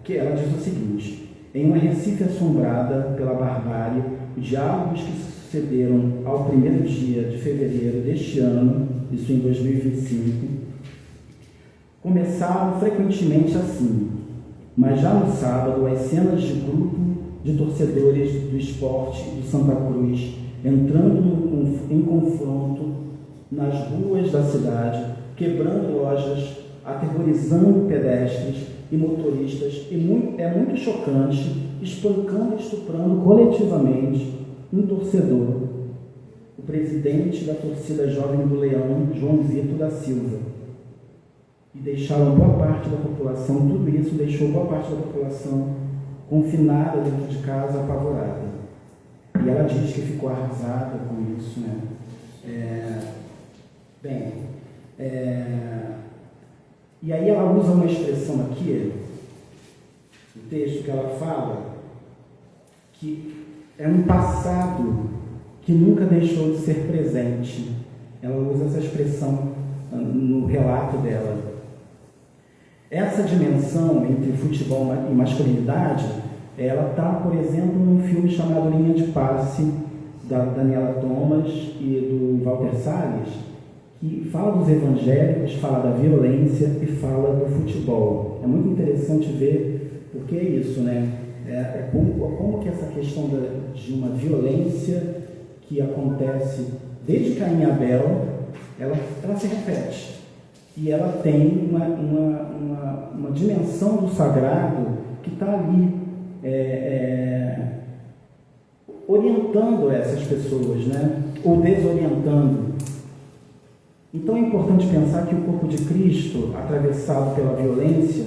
que ela diz o seguinte: em uma Recife assombrada pela barbárie, os diálogos que sucederam ao primeiro dia de fevereiro deste ano, isso em 2025, começaram frequentemente assim, mas já no sábado as cenas de grupo de torcedores do Esporte de Santa Cruz entrando em confronto nas ruas da cidade, quebrando lojas, aterrorizando pedestres e motoristas, é muito chocante, espancando e estuprando coletivamente um torcedor, o presidente da torcida jovem do Leão, João Vitor da Silva, e deixaram boa parte da população, tudo isso deixou boa parte da população confinada dentro de casa, apavorada. E ela diz que ficou arrasada com isso, né? E aí ela usa uma expressão aqui, no texto que ela fala, que é um passado que nunca deixou de ser presente. Ela usa essa expressão no relato dela. Essa dimensão entre futebol e masculinidade, ela está, por exemplo, num filme chamado Linha de Passe, da Daniela Thomas e do Walter Salles, que fala dos evangélicos, fala da violência e fala do futebol. É muito interessante ver porque é isso, né? Como que essa questão de uma violência que acontece desde Caim e Abel, ela se repete. E ela tem uma dimensão do sagrado que está ali orientando essas pessoas, né? Ou desorientando. Então é importante pensar que o corpo de Cristo, atravessado pela violência,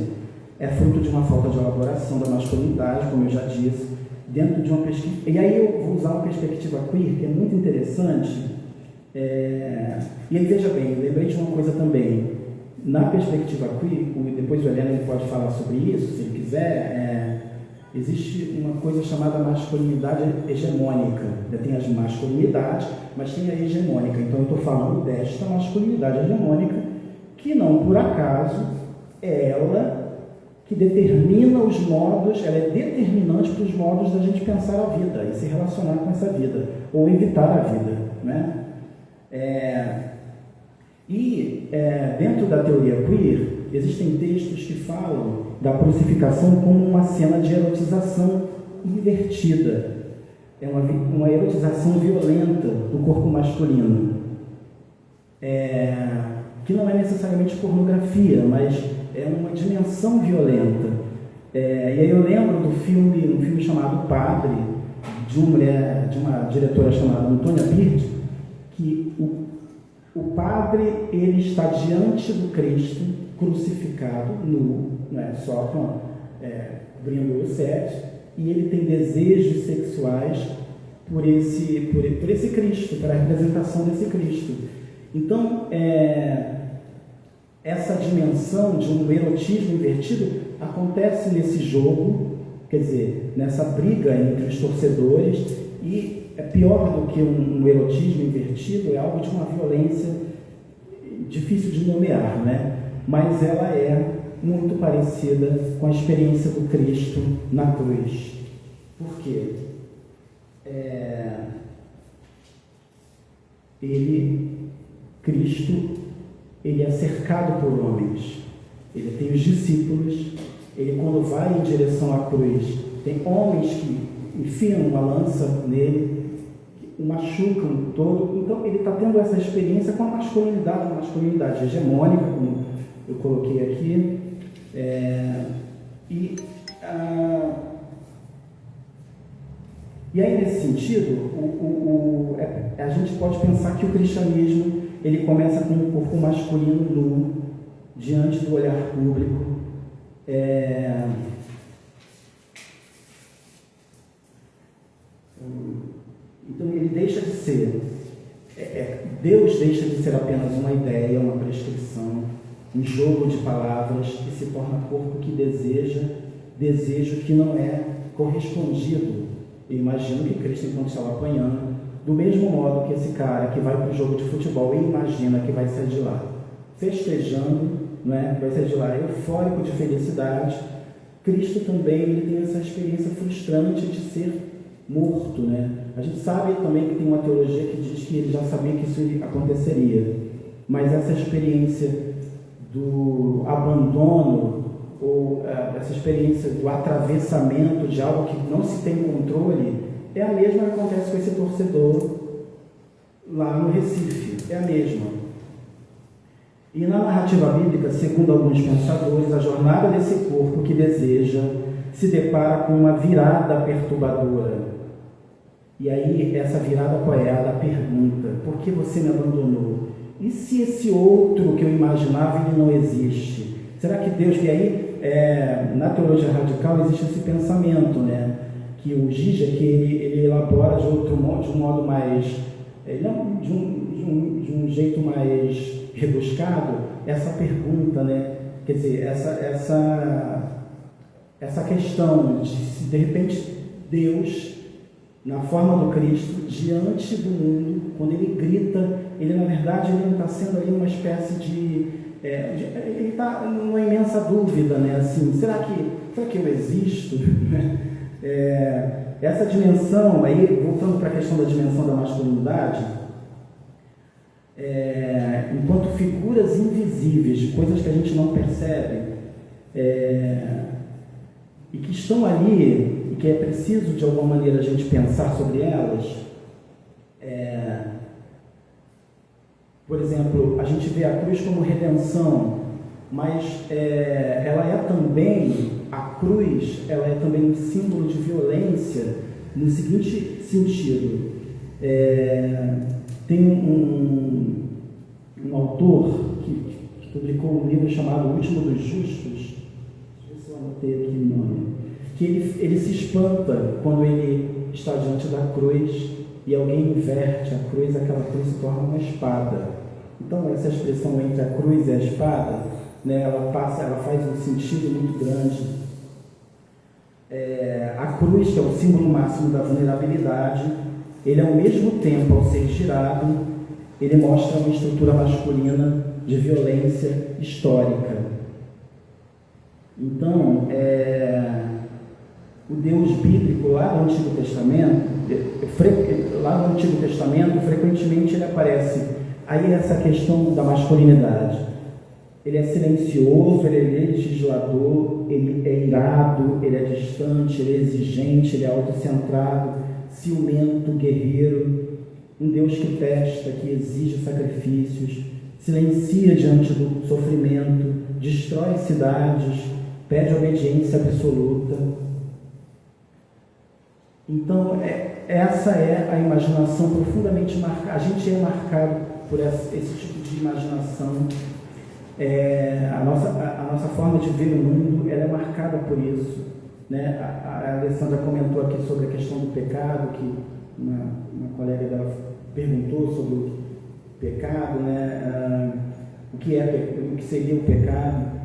é fruto de uma falta de elaboração da masculinidade, como eu já disse, dentro de uma pesquisa. E aí eu vou usar uma perspectiva queer, que é muito interessante. E aí, veja bem, eu lembrei de uma coisa também. Na perspectiva queer, depois o Helena pode falar sobre isso, se ele quiser, existe uma coisa chamada masculinidade hegemônica. Tem as masculinidades, mas tem a hegemônica. Então eu estou falando desta masculinidade hegemônica, que não por acaso é ela que determina os modos, ela é determinante para os modos da gente pensar a vida e se relacionar com essa vida, ou evitar a vida, né? Dentro da teoria queer, existem textos que falam da crucificação como uma cena de erotização invertida. É uma erotização violenta do corpo masculino. Que não é necessariamente pornografia, mas é uma dimensão violenta. E aí eu lembro do filme, um filme chamado Padre, de uma diretora chamada Antônia Bird, que o padre, ele está diante do Cristo crucificado, nu, né, só cobrindo o sexo, e ele tem desejos sexuais por esse Cristo, pela representação desse Cristo. Então, essa dimensão de um erotismo invertido acontece nesse jogo, quer dizer, nessa briga entre os torcedores, e é pior do que um erotismo invertido, é algo de uma violência difícil de nomear, né? Mas ela é muito parecida com a experiência do Cristo na cruz. Por quê? Cristo, ele é cercado por homens. Ele tem os discípulos, ele quando vai em direção à cruz, tem homens que enfiam uma lança nele, o machucam todo. Então ele está tendo essa experiência com a masculinidade hegemônica, como eu coloquei aqui, e aí nesse sentido a gente pode pensar que o cristianismo ele começa com um corpo masculino nu diante do olhar público. Então ele deixa de ser, Deus deixa de ser apenas uma ideia, uma prescrição, um jogo de palavras que se torna corpo que desejo que não é correspondido. Eu imagino que Cristo, enquanto estava apanhando, do mesmo modo que esse cara que vai para o jogo de futebol e imagina que vai sair de lá festejando, né, vai sair de lá eufórico de felicidade, Cristo também ele tem essa experiência frustrante de ser morto, né? A gente sabe também que tem uma teologia que diz que ele já sabia que isso aconteceria, mas essa experiência do abandono ou essa experiência do atravessamento de algo que não se tem controle é a mesma que acontece com esse torcedor lá no Recife, é a mesma. E na narrativa bíblica, segundo alguns pensadores, a jornada desse corpo que deseja se depara com uma virada perturbadora. E aí, essa virada qual é? A da pergunta: por que você me abandonou? E se esse outro que eu imaginava ele não existe? Será que Deus... E aí, na teologia radical existe esse pensamento, né? Que o Zizek, ele elabora de um modo mais... de um jeito mais rebuscado, essa pergunta, né? Quer dizer, essa questão de se de repente Deus, na forma do Cristo, diante do mundo, quando ele grita, ele na verdade ele não está sendo ali uma espécie de... ele está numa imensa dúvida, né? Assim, será que eu existo? Essa dimensão, aí voltando para a questão da dimensão da masculinidade, enquanto figuras invisíveis, de coisas que a gente não percebe, e que estão ali, e que é preciso de alguma maneira a gente pensar sobre elas, Por exemplo, a gente vê a cruz como redenção, mas ela é também, a cruz, ela é também um símbolo de violência, no seguinte sentido. Tem um autor que publicou um livro chamado O Último dos Justos, deixa eu ver se eu anotei aqui o nome, que ele se espanta quando ele está diante da cruz e alguém inverte a cruz, aquela cruz se torna uma espada. Então, essa expressão entre a cruz e a espada, né, ela faz um sentido muito grande. A cruz, que é o símbolo máximo da vulnerabilidade, ele ao mesmo tempo, ao ser girado, ele mostra uma estrutura masculina de violência histórica. Então, o Deus bíblico lá no Antigo Testamento, frequentemente ele aparece. Aí essa questão da masculinidade. Ele é silencioso, ele é legislador, ele é irado, ele é distante, ele é exigente, ele é autocentrado, ciumento, guerreiro, um Deus que testa, que exige sacrifícios, silencia diante do sofrimento, destrói cidades, pede obediência absoluta. Então, essa é a imaginação profundamente marcada. A gente é marcado por esse tipo de imaginação. A nossa forma de ver o mundo, ela é marcada por isso, né? A Alessandra comentou aqui sobre a questão do pecado, que uma colega dela perguntou sobre o pecado, né? O que seria o pecado?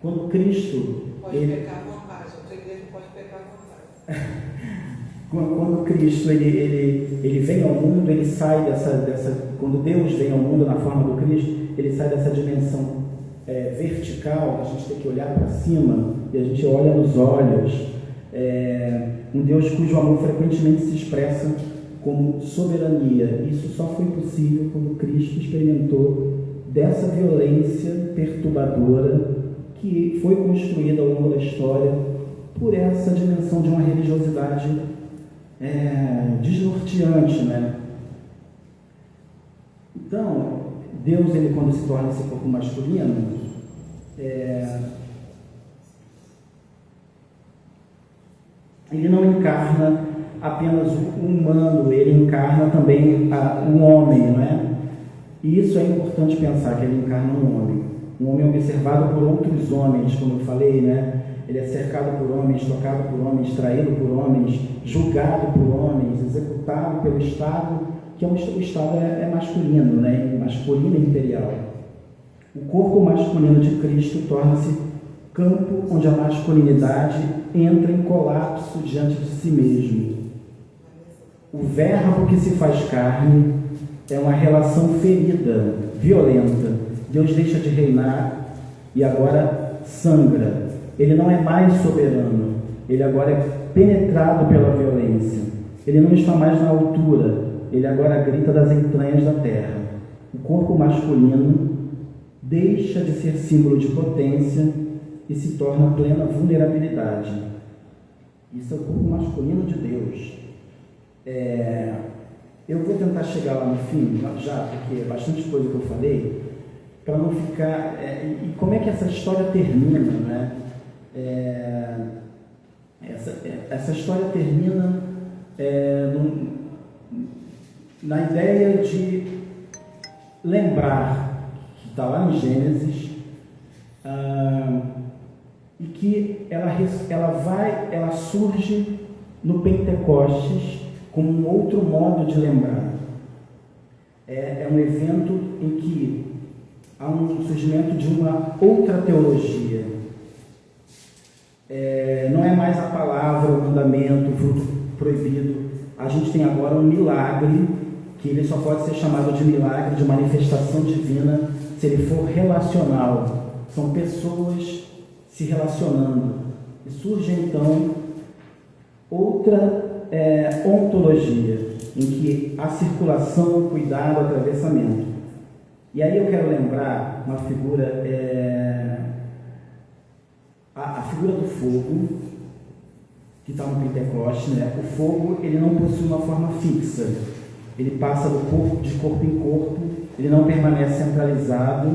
Quando Cristo... Pode pecar à vontade, a igreja pode pecar à vontade. Quando Cristo ele vem ao mundo, ele sai quando Deus vem ao mundo na forma do Cristo, ele sai dessa dimensão vertical, a gente tem que olhar para cima, e a gente olha nos olhos, um Deus cujo amor frequentemente se expressa como soberania. Isso só foi possível quando Cristo experimentou dessa violência perturbadora que foi construída ao longo da história por essa dimensão de uma religiosidade desnorteante, né? Então, Deus, ele, quando se torna esse corpo masculino, ele não encarna apenas o humano, ele encarna também o homem, não é? E isso é importante pensar, que ele encarna um homem observado por outros homens, como eu falei, né? Ele é cercado por homens, tocado por homens, traído por homens, julgado por homens, executado pelo Estado, que o Estado é masculino, né? Masculino e imperial. O corpo masculino de Cristo torna-se campo onde a masculinidade entra em colapso diante de si mesmo. O verbo que se faz carne é uma relação ferida, violenta. Deus deixa de reinar e agora sangra. Ele não é mais soberano, ele agora é penetrado pela violência. Ele não está mais na altura, ele agora grita das entranhas da terra. O corpo masculino deixa de ser símbolo de potência e se torna plena vulnerabilidade. Isso é o corpo masculino de Deus. Eu vou tentar chegar lá no fim, já, porque é bastante coisa que eu falei, para não ficar... e como é que essa história termina, né? Essa história termina na ideia de lembrar, que está lá em Gênesis, e que ela surge no Pentecostes como um outro modo de lembrar. É um evento em que há um surgimento de uma outra teologia. Não é mais a palavra, o mandamento, o fruto proibido. A gente tem agora um milagre, que ele só pode ser chamado de milagre, de manifestação divina, se ele for relacional. São pessoas se relacionando. E surge então outra ontologia, em que há circulação, cuidado, atravessamento. E aí eu quero lembrar uma figura, a figura do fogo, que está no Pentecoste, né? O fogo, ele não possui uma forma fixa, ele passa de corpo em corpo, ele não permanece centralizado,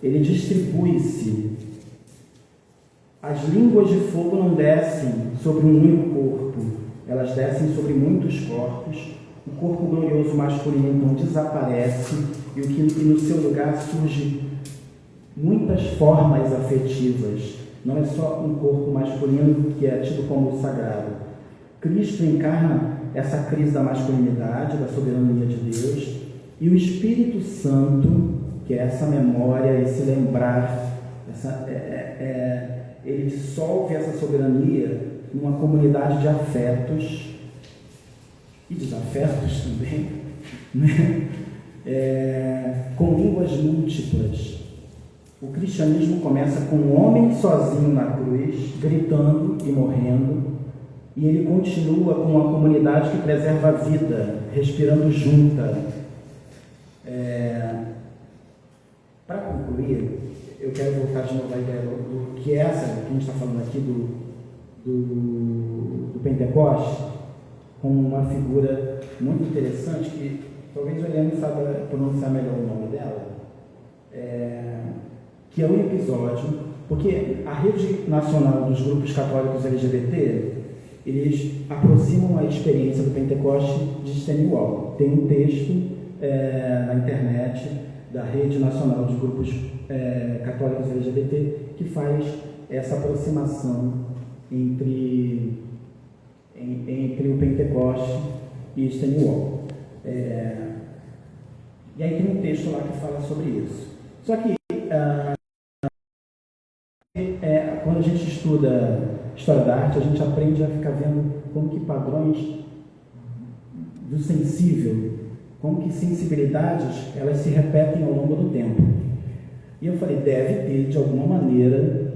ele distribui-se. As línguas de fogo não descem sobre um único corpo, elas descem sobre muitos corpos. O corpo glorioso masculino então desaparece e no seu lugar surge muitas formas afetivas. Não é só um corpo masculino que é tido como sagrado. Cristo encarna essa crise da masculinidade, da soberania de Deus, e o Espírito Santo, que é essa memória, esse lembrar, ele dissolve essa soberania numa comunidade de afetos e desafetos também, né? Com línguas múltiplas. O cristianismo começa com um homem sozinho na cruz, gritando e morrendo, e ele continua com uma comunidade que preserva a vida, respirando junta. Para concluir, eu quero voltar de novo à ideia do que é essa que a gente está falando aqui do Pentecoste, como uma figura muito interessante, que talvez o Heleno saiba pronunciar melhor o nome dela, que é um episódio, porque a Rede Nacional dos Grupos Católicos LGBT, eles aproximam a experiência do Pentecoste de Stonewall. Tem um texto na internet da Rede Nacional dos Grupos Católicos LGBT que faz essa aproximação entre o Pentecoste e Stonewall. E aí tem um texto lá que fala sobre isso. Só que quando a gente estuda história da arte, a gente aprende a ficar vendo como que padrões do sensível, como que sensibilidades, elas se repetem ao longo do tempo. E eu falei, deve ter, de alguma maneira,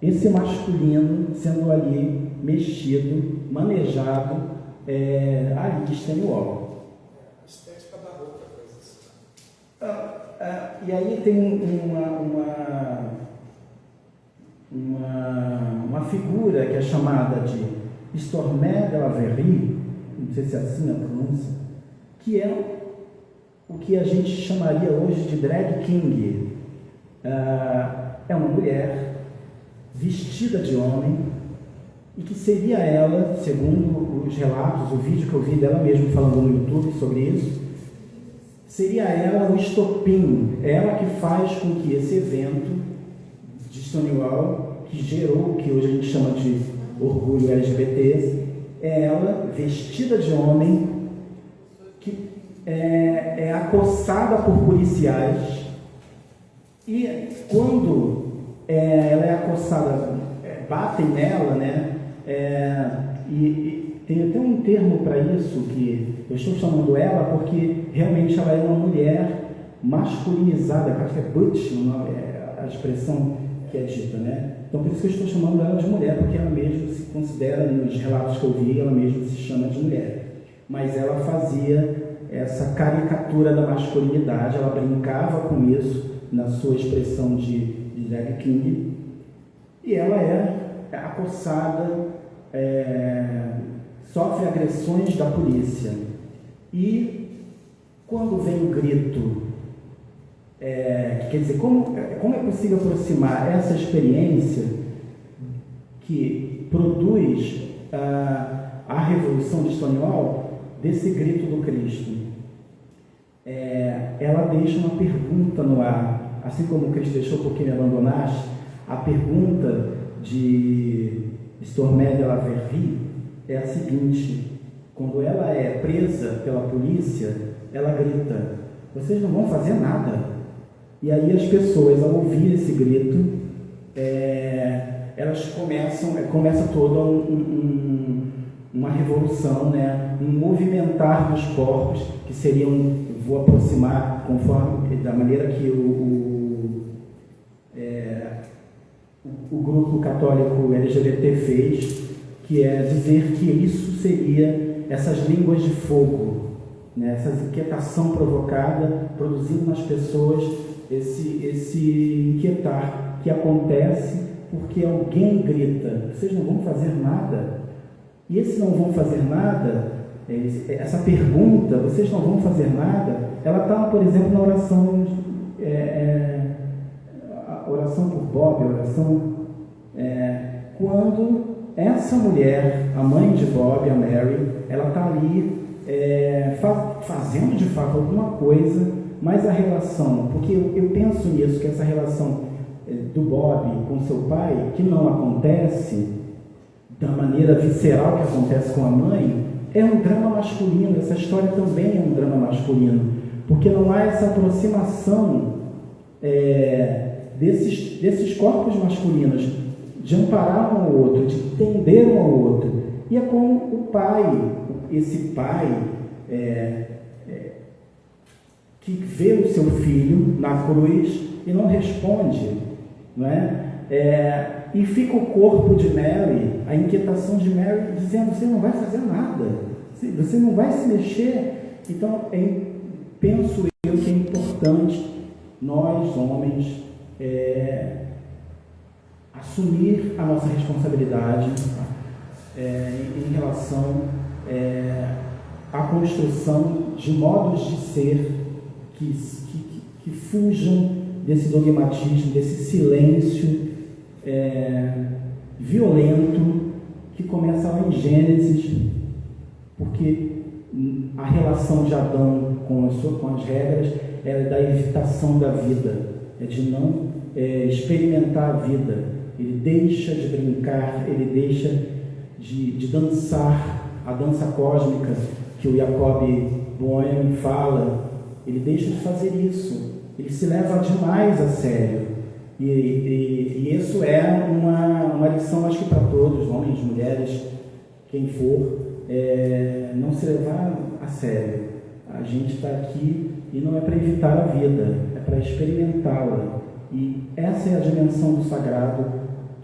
esse masculino sendo ali mexido, manejado, ali de Stonewall. Estética barroca, coisa assim. E aí tem uma figura que é chamada de Stormé de la Verrerie, não sei se é assim a pronúncia, que é o que a gente chamaria hoje de drag king. É uma mulher vestida de homem e que seria ela, segundo os relatos, o vídeo que eu vi dela mesma falando no YouTube sobre isso, seria ela o estopim, ela que faz com que esse evento de Stonewall, que gerou o que hoje a gente chama de orgulho LGBT, é ela vestida de homem, que é acossada por policiais, e quando ela é acossada, batem nela, né? E tem até um termo para isso, que eu estou chamando ela porque realmente ela é uma mulher masculinizada, acho que é butch, a expressão que é dita, né? Então por isso que eu estou chamando ela de mulher, porque ela mesma se considera, nos relatos que eu vi, ela mesma se chama de mulher. Mas ela fazia essa caricatura da masculinidade, ela brincava com isso na sua expressão de drag king, e ela é acossada, sofre agressões da polícia. E quando vem o grito, quer dizer, como é possível aproximar essa experiência que produz a Revolução de Stonewall desse grito do Cristo? Ela deixa uma pergunta no ar, assim como o Cristo deixou "Por que me abandonaste?", a pergunta de Stormé de la Verrerie é a seguinte: quando ela é presa pela polícia, ela grita, "Vocês não vão fazer nada". E aí as pessoas, ao ouvir esse grito, elas começa toda uma revolução, né? Um movimentar dos corpos, que seriam, vou aproximar conforme da maneira que o grupo católico LGBT fez, que é dizer que isso seria essas línguas de fogo, né? Essa inquietação provocada, produzindo nas pessoas esse inquietar que acontece porque alguém grita, "Vocês não vão fazer nada". E esse "não vão fazer nada" essa pergunta, vocês não vão fazer nada, ela está, por exemplo, na oração, a oração por Bob, a oração, quando essa mulher, a mãe de Bob, a Mary, ela está ali fazendo de fato alguma coisa, mas a relação, porque eu penso nisso, que essa relação do Bob com seu pai, que não acontece da maneira visceral que acontece com a mãe, é um drama masculino. Essa história também é um drama masculino, porque não há essa aproximação desses corpos masculinos, de amparar um ao outro, de entender um ao outro. E é como o pai, esse pai que vê o seu filho na cruz e não responde, não é? E fica o corpo de Mary, a inquietação de Mary, dizendo: você não vai fazer nada, você não vai se mexer. Então, penso eu que é importante nós, homens, assumir a nossa responsabilidade em relação à construção de modos de ser que fujam desse dogmatismo, desse silêncio violento que começa lá em Gênesis, porque a relação de Adão com as regras é da evitação da vida, é de não experimentar a vida. Ele deixa de brincar, ele deixa de dançar a dança cósmica que o Jacob Boehme fala. Ele deixa de fazer isso, ele se leva demais a sério. E isso é uma lição, acho que para todos, homens, mulheres, quem for, não se levar a sério. A gente está aqui e não é para evitar a vida, é para experimentá-la. E essa é a dimensão do sagrado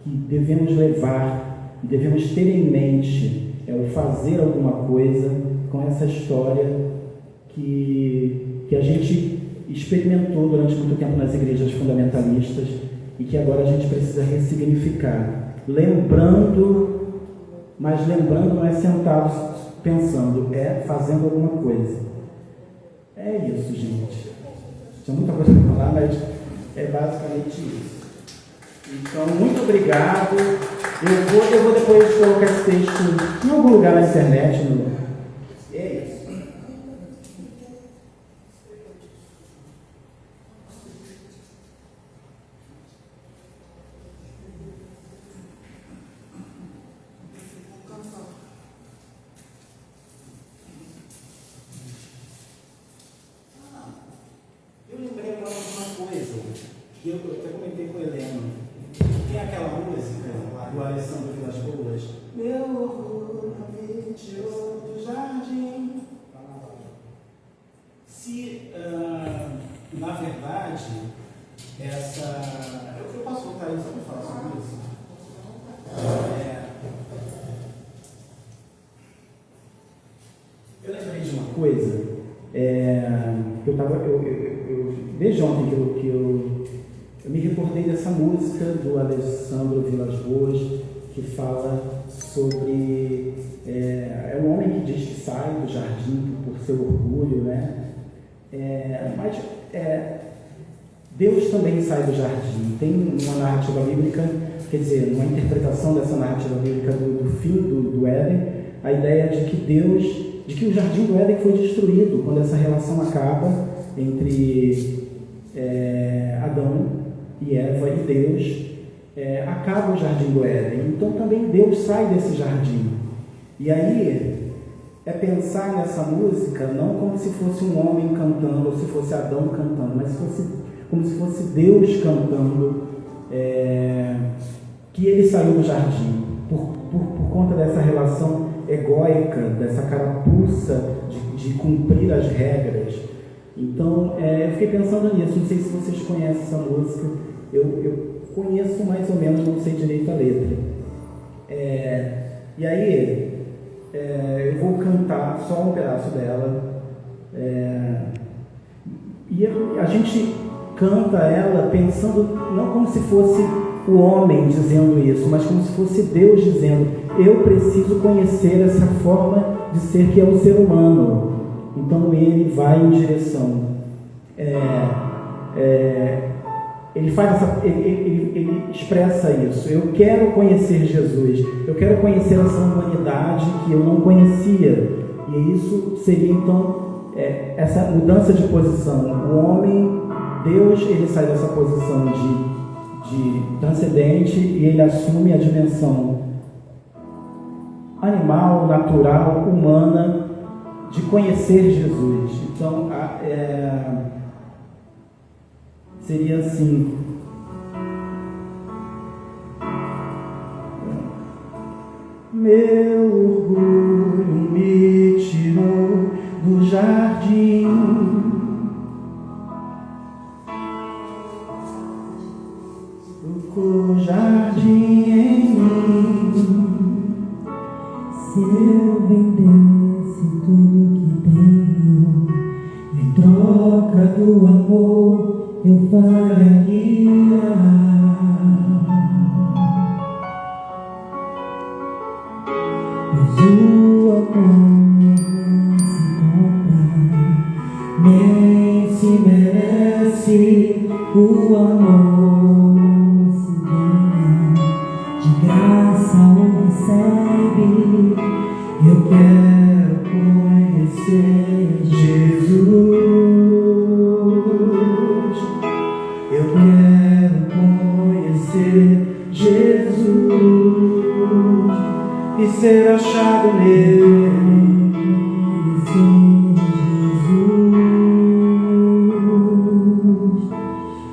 que devemos levar, e devemos ter em mente, o fazer alguma coisa com essa história que a gente experimentou durante muito tempo nas igrejas fundamentalistas e que agora a gente precisa ressignificar. Lembrando, mas lembrando não é sentado pensando, é fazendo alguma coisa. É isso, gente. Tinha muita coisa para falar, mas é basicamente isso. Então, muito obrigado. Eu vou depois colocar esse texto em algum lugar na internet. É isso. Eu lembrei agora de uma coisa que eu até comentei com a Helena. Tem aquela música do Alessandro Vilas Boas, meu horror do jardim. Se, na verdade, eu posso voltar aí só para falar sobre isso? Eu lembrei de uma coisa, desde ontem que eu me recordei dessa música do Alessandro Vilas Boas, que fala sobre um homem que diz que sai do jardim por seu orgulho, né? Mas Deus também sai do jardim. Tem uma narrativa bíblica, quer dizer, uma interpretação dessa narrativa bíblica do fim do Éden, a ideia de que o jardim do Éden foi destruído quando essa relação acaba entre Adão e Eva e Deus, acaba o jardim do Éden. Então também Deus sai desse jardim. E aí é pensar nessa música não como se fosse um homem cantando, ou se fosse Adão cantando, mas como se fosse Deus cantando, que ele saiu do jardim por conta dessa relação egóica, dessa carapuça de cumprir as regras. Então, eu fiquei pensando nisso. Não sei se vocês conhecem essa música. Eu conheço mais ou menos, não sei direito a letra. E aí, eu vou cantar só um pedaço dela. E a gente canta ela pensando não como se fosse o homem dizendo isso, mas como se fosse Deus dizendo: eu preciso conhecer essa forma de ser que é o ser humano. Então ele vai em direção. Ele faz ele expressa isso. Eu quero conhecer Jesus. Eu quero conhecer essa humanidade que eu não conhecia. E isso seria então essa mudança de posição. O homem, Deus, ele sai dessa posição de transcendente e ele assume a dimensão animal, natural, humana de conhecer Jesus. Então, seria assim: meu orgulho me tirou do jardim, tocou jardim em mim. Se eu vendesse tudo que tenho, em troca do amor eu faria. Mas o amor não se compra, nem se merece. O amor se ganha, de graça o recebe. Eu quero conhecer Jesus. Eu quero conhecer Jesus E ser achado nele.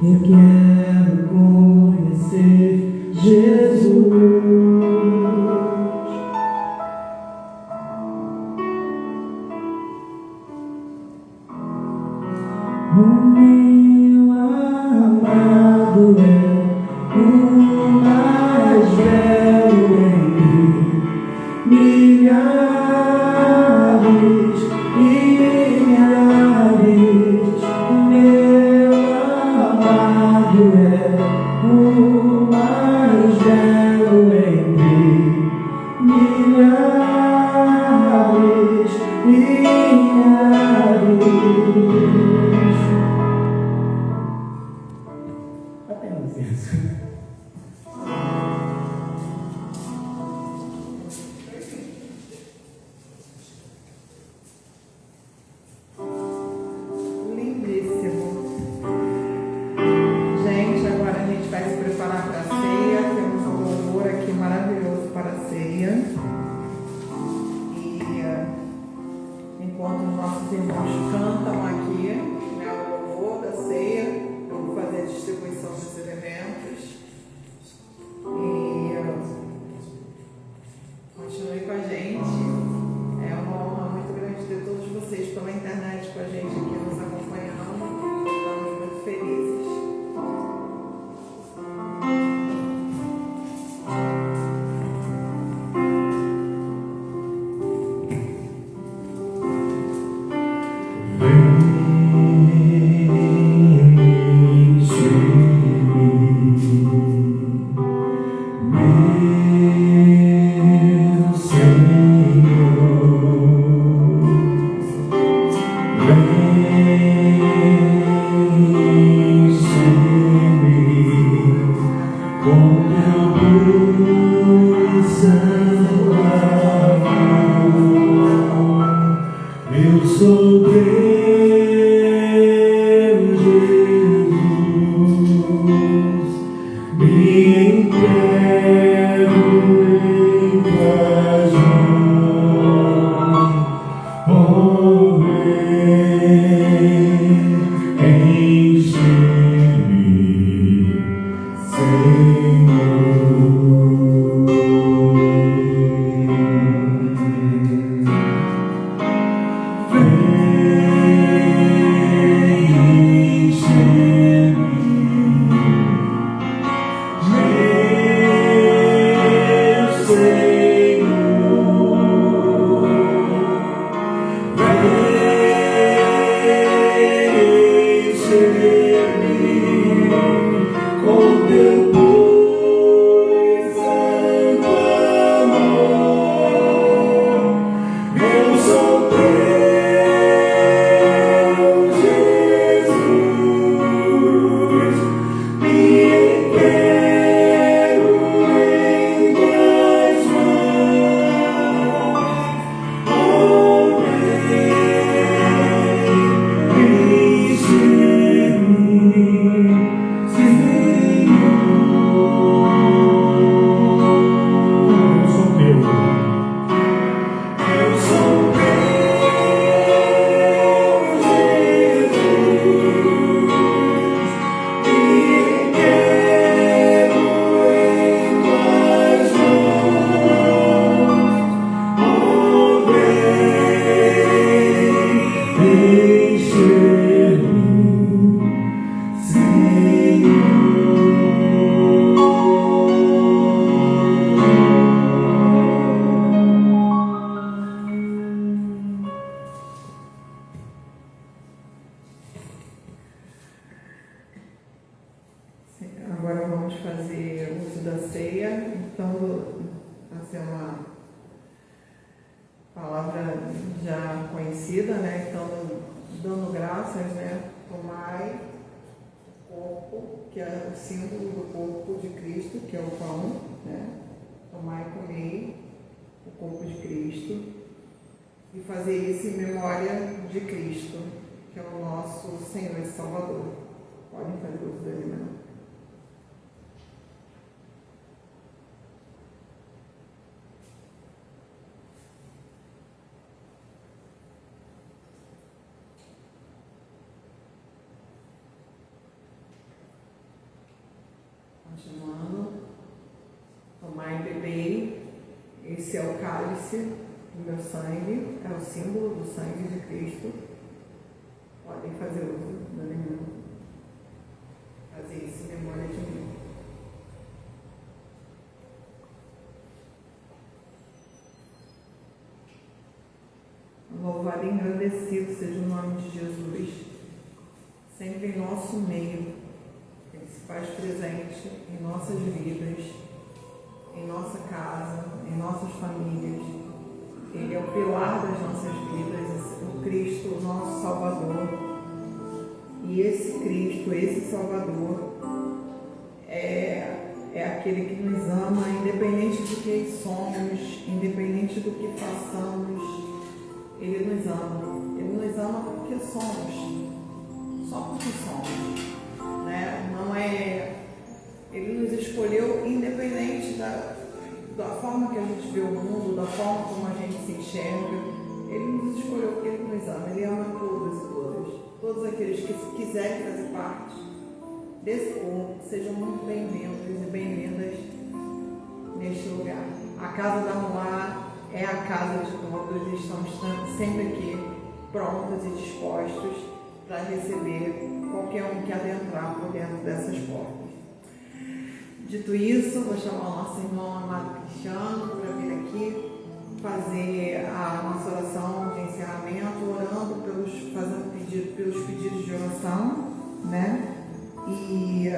Eu quero conhecer Jesus. O meu amado é o mais belo entre milhares e milhares. O meu amado é o mais belo entre milhares e milhares. Apenas isso. Lindíssimo. Gente, agora a gente vai se preparar para a ceia. Temos um louvor aqui maravilhoso para a ceia. E enquanto os nossos irmãos cantam aqui, né, o louvor da ceia, eu vou fazer a distribuição dos elementos. E continue com a gente. É uma honra muito grande ter todos vocês pela internet com a gente aqui nos acompanhando. Estamos muito felizes. Meu Eu sou teu, Jesus, me entrego em tuas mãos, oh, vem, enche-me, com teu poder. vamos fazer uso da ceia, então vai ser uma palavra já conhecida, né? Então, dando graças, né? Tomai o corpo, que é o símbolo do corpo de Cristo, que é o pão, né? Tomai e comei o corpo de Cristo e fazer isso em memória de Cristo, que é o nosso Senhor e Salvador. Podem fazer uso do alimento. Continuando, tomai e bebei, esse é o cálice do meu sangue, é o símbolo do sangue de Cristo. Podem fazer uso do alimento, fazer isso em memória de mim. Louvado e engrandecido seja o nome de Jesus, sempre em nosso meio. Ele se faz presente em nossas vidas, em nossa casa, em nossas famílias. Ele é o pilar das nossas vidas, o Cristo, o nosso Salvador. E esse Cristo, esse Salvador, é aquele que nos ama, independente de quem somos, independente do que façamos. Ele nos ama. Ele nos ama porque somos. Só porque somos. Né? Não é... Ele nos escolheu independente da forma que a gente vê o mundo, da forma como a gente se enxerga. Ele nos escolheu porque Ele nos ama. Ele ama todos e todas. Todos aqueles que quiserem fazer parte desse corpo, sejam muito bem-vindos e bem-vindas neste lugar. A Casa da Mulá é a casa de todos e estamos sempre aqui prontos e dispostos para receber qualquer um que adentrar por dentro dessas portas. Dito isso, vou chamar o nosso irmão amado Cristiano para vir aqui fazer a nossa oração de encerramento, orando fazendo pelos pedidos de oração, né? E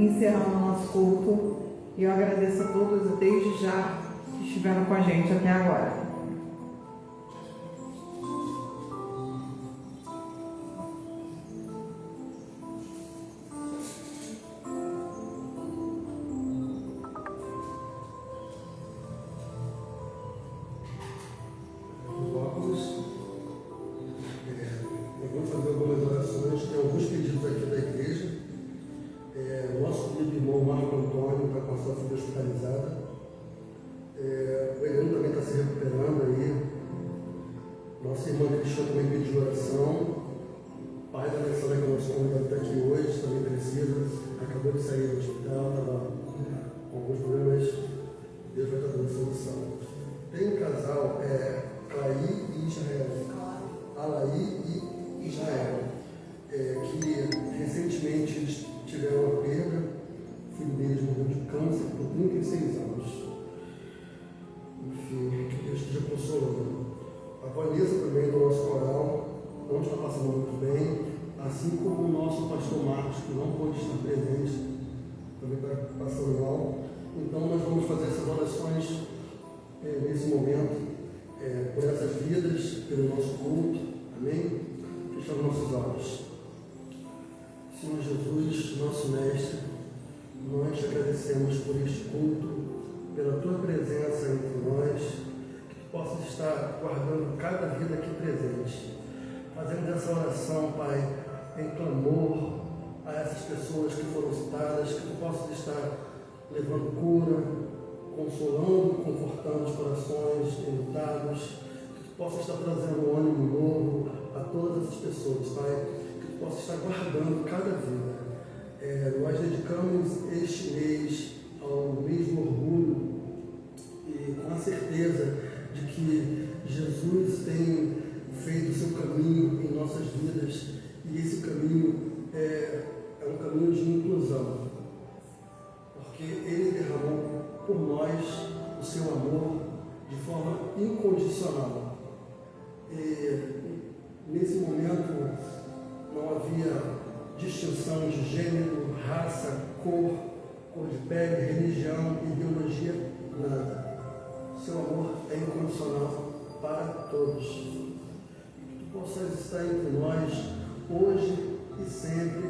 encerrando o nosso culto. E eu agradeço a todos desde já que estiveram com a gente até agora. Nossa irmã Cristiana também pediu oração. O pai da Alessandra, que é o nosso convidado, está aqui hoje, também precisa. Acabou de sair do hospital, estava com alguns problemas. Deus vai estar dando solução. Tem um casal, Claí e Israel. Alaí e Israel, que recentemente eles tiveram uma perda. O filho deles morreu de câncer por 36 anos. Enfim, que Deus esteja consolando. A Vanessa também do nosso coral não está passando muito bem, assim como o nosso pastor Marcos, que não pôde estar presente, também está passando mal. Então nós vamos fazer essas orações nesse momento, por essas vidas, pelo nosso culto, amém? Fechamos nossos olhos. Senhor Jesus, nosso Mestre, nós te agradecemos por este culto, pela tua presença entre nós, possa estar guardando cada vida aqui presente. Fazemos essa oração, Pai, em clamor a essas pessoas que foram citadas, que tu possas estar levando cura, consolando, confortando os corações enlutados, que tu possas estar trazendo um ânimo novo a todas essas pessoas, Pai, que tu possas estar guardando cada vida. Nós dedicamos este mês ao mesmo orgulho e com a certeza de que Jesus tem feito o seu caminho em nossas vidas, e esse caminho é um caminho de inclusão, porque Ele derramou por nós o seu amor de forma incondicional. E nesse momento não havia distinção de gênero, raça, cor, cor de pele, religião, ideologia, nada. Seu amor é incondicional para todos. Que tu possas estar entre nós hoje e sempre,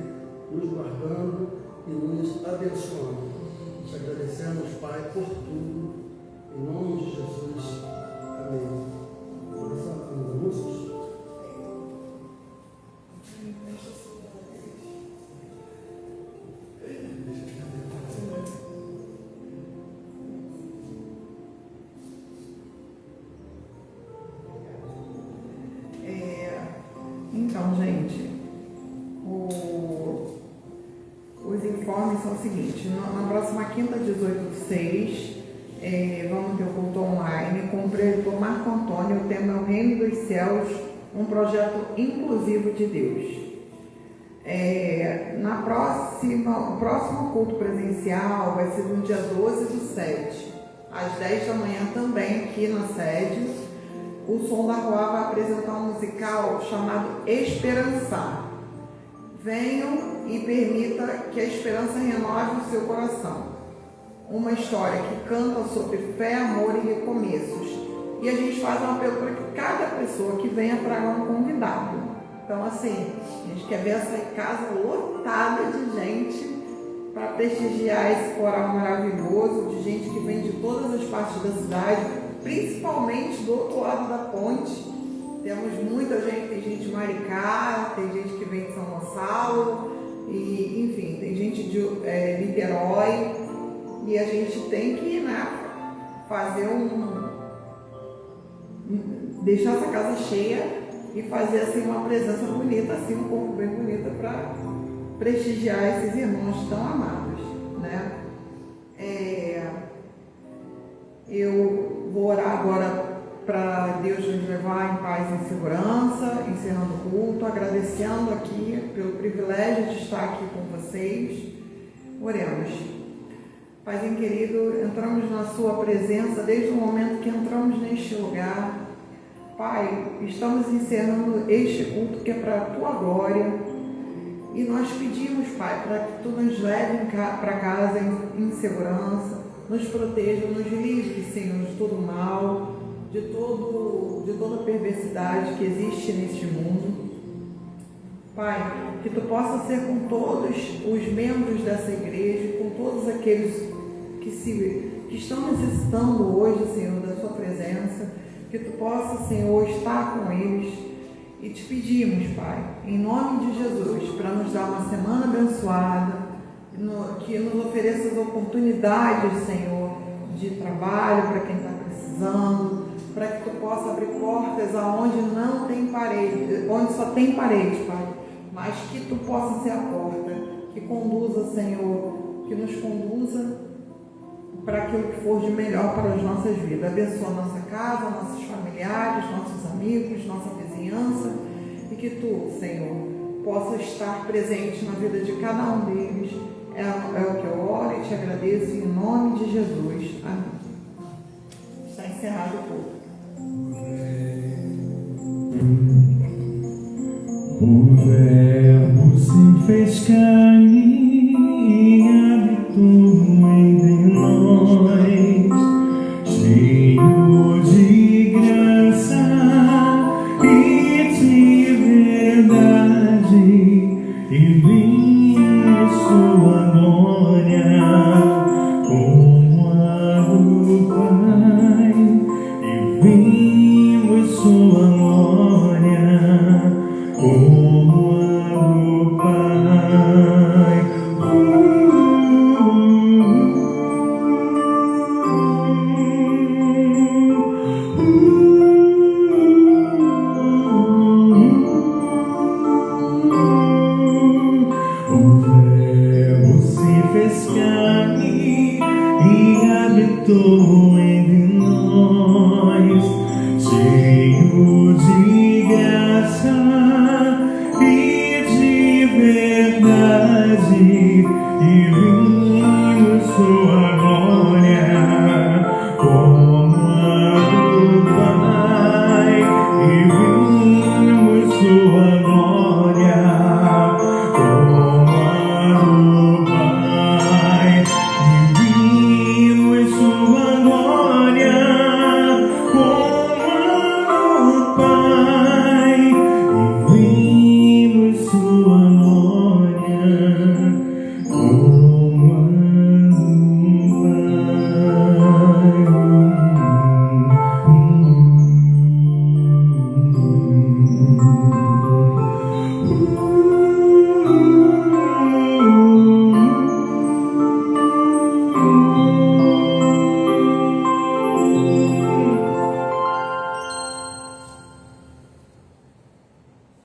nos guardando e nos abençoando. Te agradecemos, Pai, por tudo. Em nome de Jesus. Amém. Começar com os anúncios. Então, gente, os informes são o seguinte: na próxima quinta, 18/6, vamos ter o culto online com o preletor Marco Antônio. O tema é o Reino dos Céus, um projeto inclusivo de Deus. O próximo culto presencial vai ser no dia 12/7, às 10 da manhã também, aqui na sede. O Som da Rua vai apresentar um musical chamado Esperançar. Venham e permita que a esperança renove o seu coração. Uma história que canta sobre fé, amor e recomeços. E a gente faz um apelo para que cada pessoa que venha traga um convidado. Então, assim, a gente quer ver essa casa lotada de gente para prestigiar esse coral maravilhoso, de gente que vem de todas as partes da cidade, principalmente do outro lado da ponte. Temos muita gente, tem gente de Maricá, tem gente que vem de São Gonçalo, e, enfim, tem gente de Niterói, e a gente tem que, né, fazer deixar essa casa cheia e fazer assim uma presença bonita, assim um corpo bem bonito para prestigiar esses irmãos tão amados, né? Eu vou orar agora para Deus nos levar em paz e em segurança, encerrando o culto, agradecendo aqui pelo privilégio de estar aqui com vocês. Oremos. Paizinho querido, entramos na sua presença desde o momento que entramos neste lugar. Pai, estamos encerrando este culto que é para a tua glória. E nós pedimos, Pai, para que tu nos leve para casa em segurança, nos proteja, nos livre, Senhor, de todo mal, de toda perversidade que existe neste mundo. Pai, que tu possa ser com todos os membros dessa igreja, com todos aqueles que estão necessitando hoje, Senhor, da sua presença, que tu possa, Senhor, estar com eles. E te pedimos, Pai, em nome de Jesus, para nos dar uma semana abençoada, que nos ofereça as oportunidades, Senhor, de trabalho para quem está precisando, para que tu possa abrir portas aonde não tem parede, onde só tem parede, Pai, mas que tu possa ser a porta, que conduza, Senhor, que nos conduza para aquilo que for de melhor para as nossas vidas. Abençoa nossa casa, nossos familiares, nossos amigos, nossa vizinhança, e que tu, Senhor, possa estar presente na vida de cada um deles. É o que eu oro e te agradeço em nome de Jesus. Amém. Está encerrado o culto. O Verbo se fez carne e habitou entre nós, cheio de graça e de verdade, e vimos sua glória como a do Pai, e vimos sua glória como a do Pai. O Verbo se fez carne e habitou entre nós, cheio de graça e de verdade, e vimos sua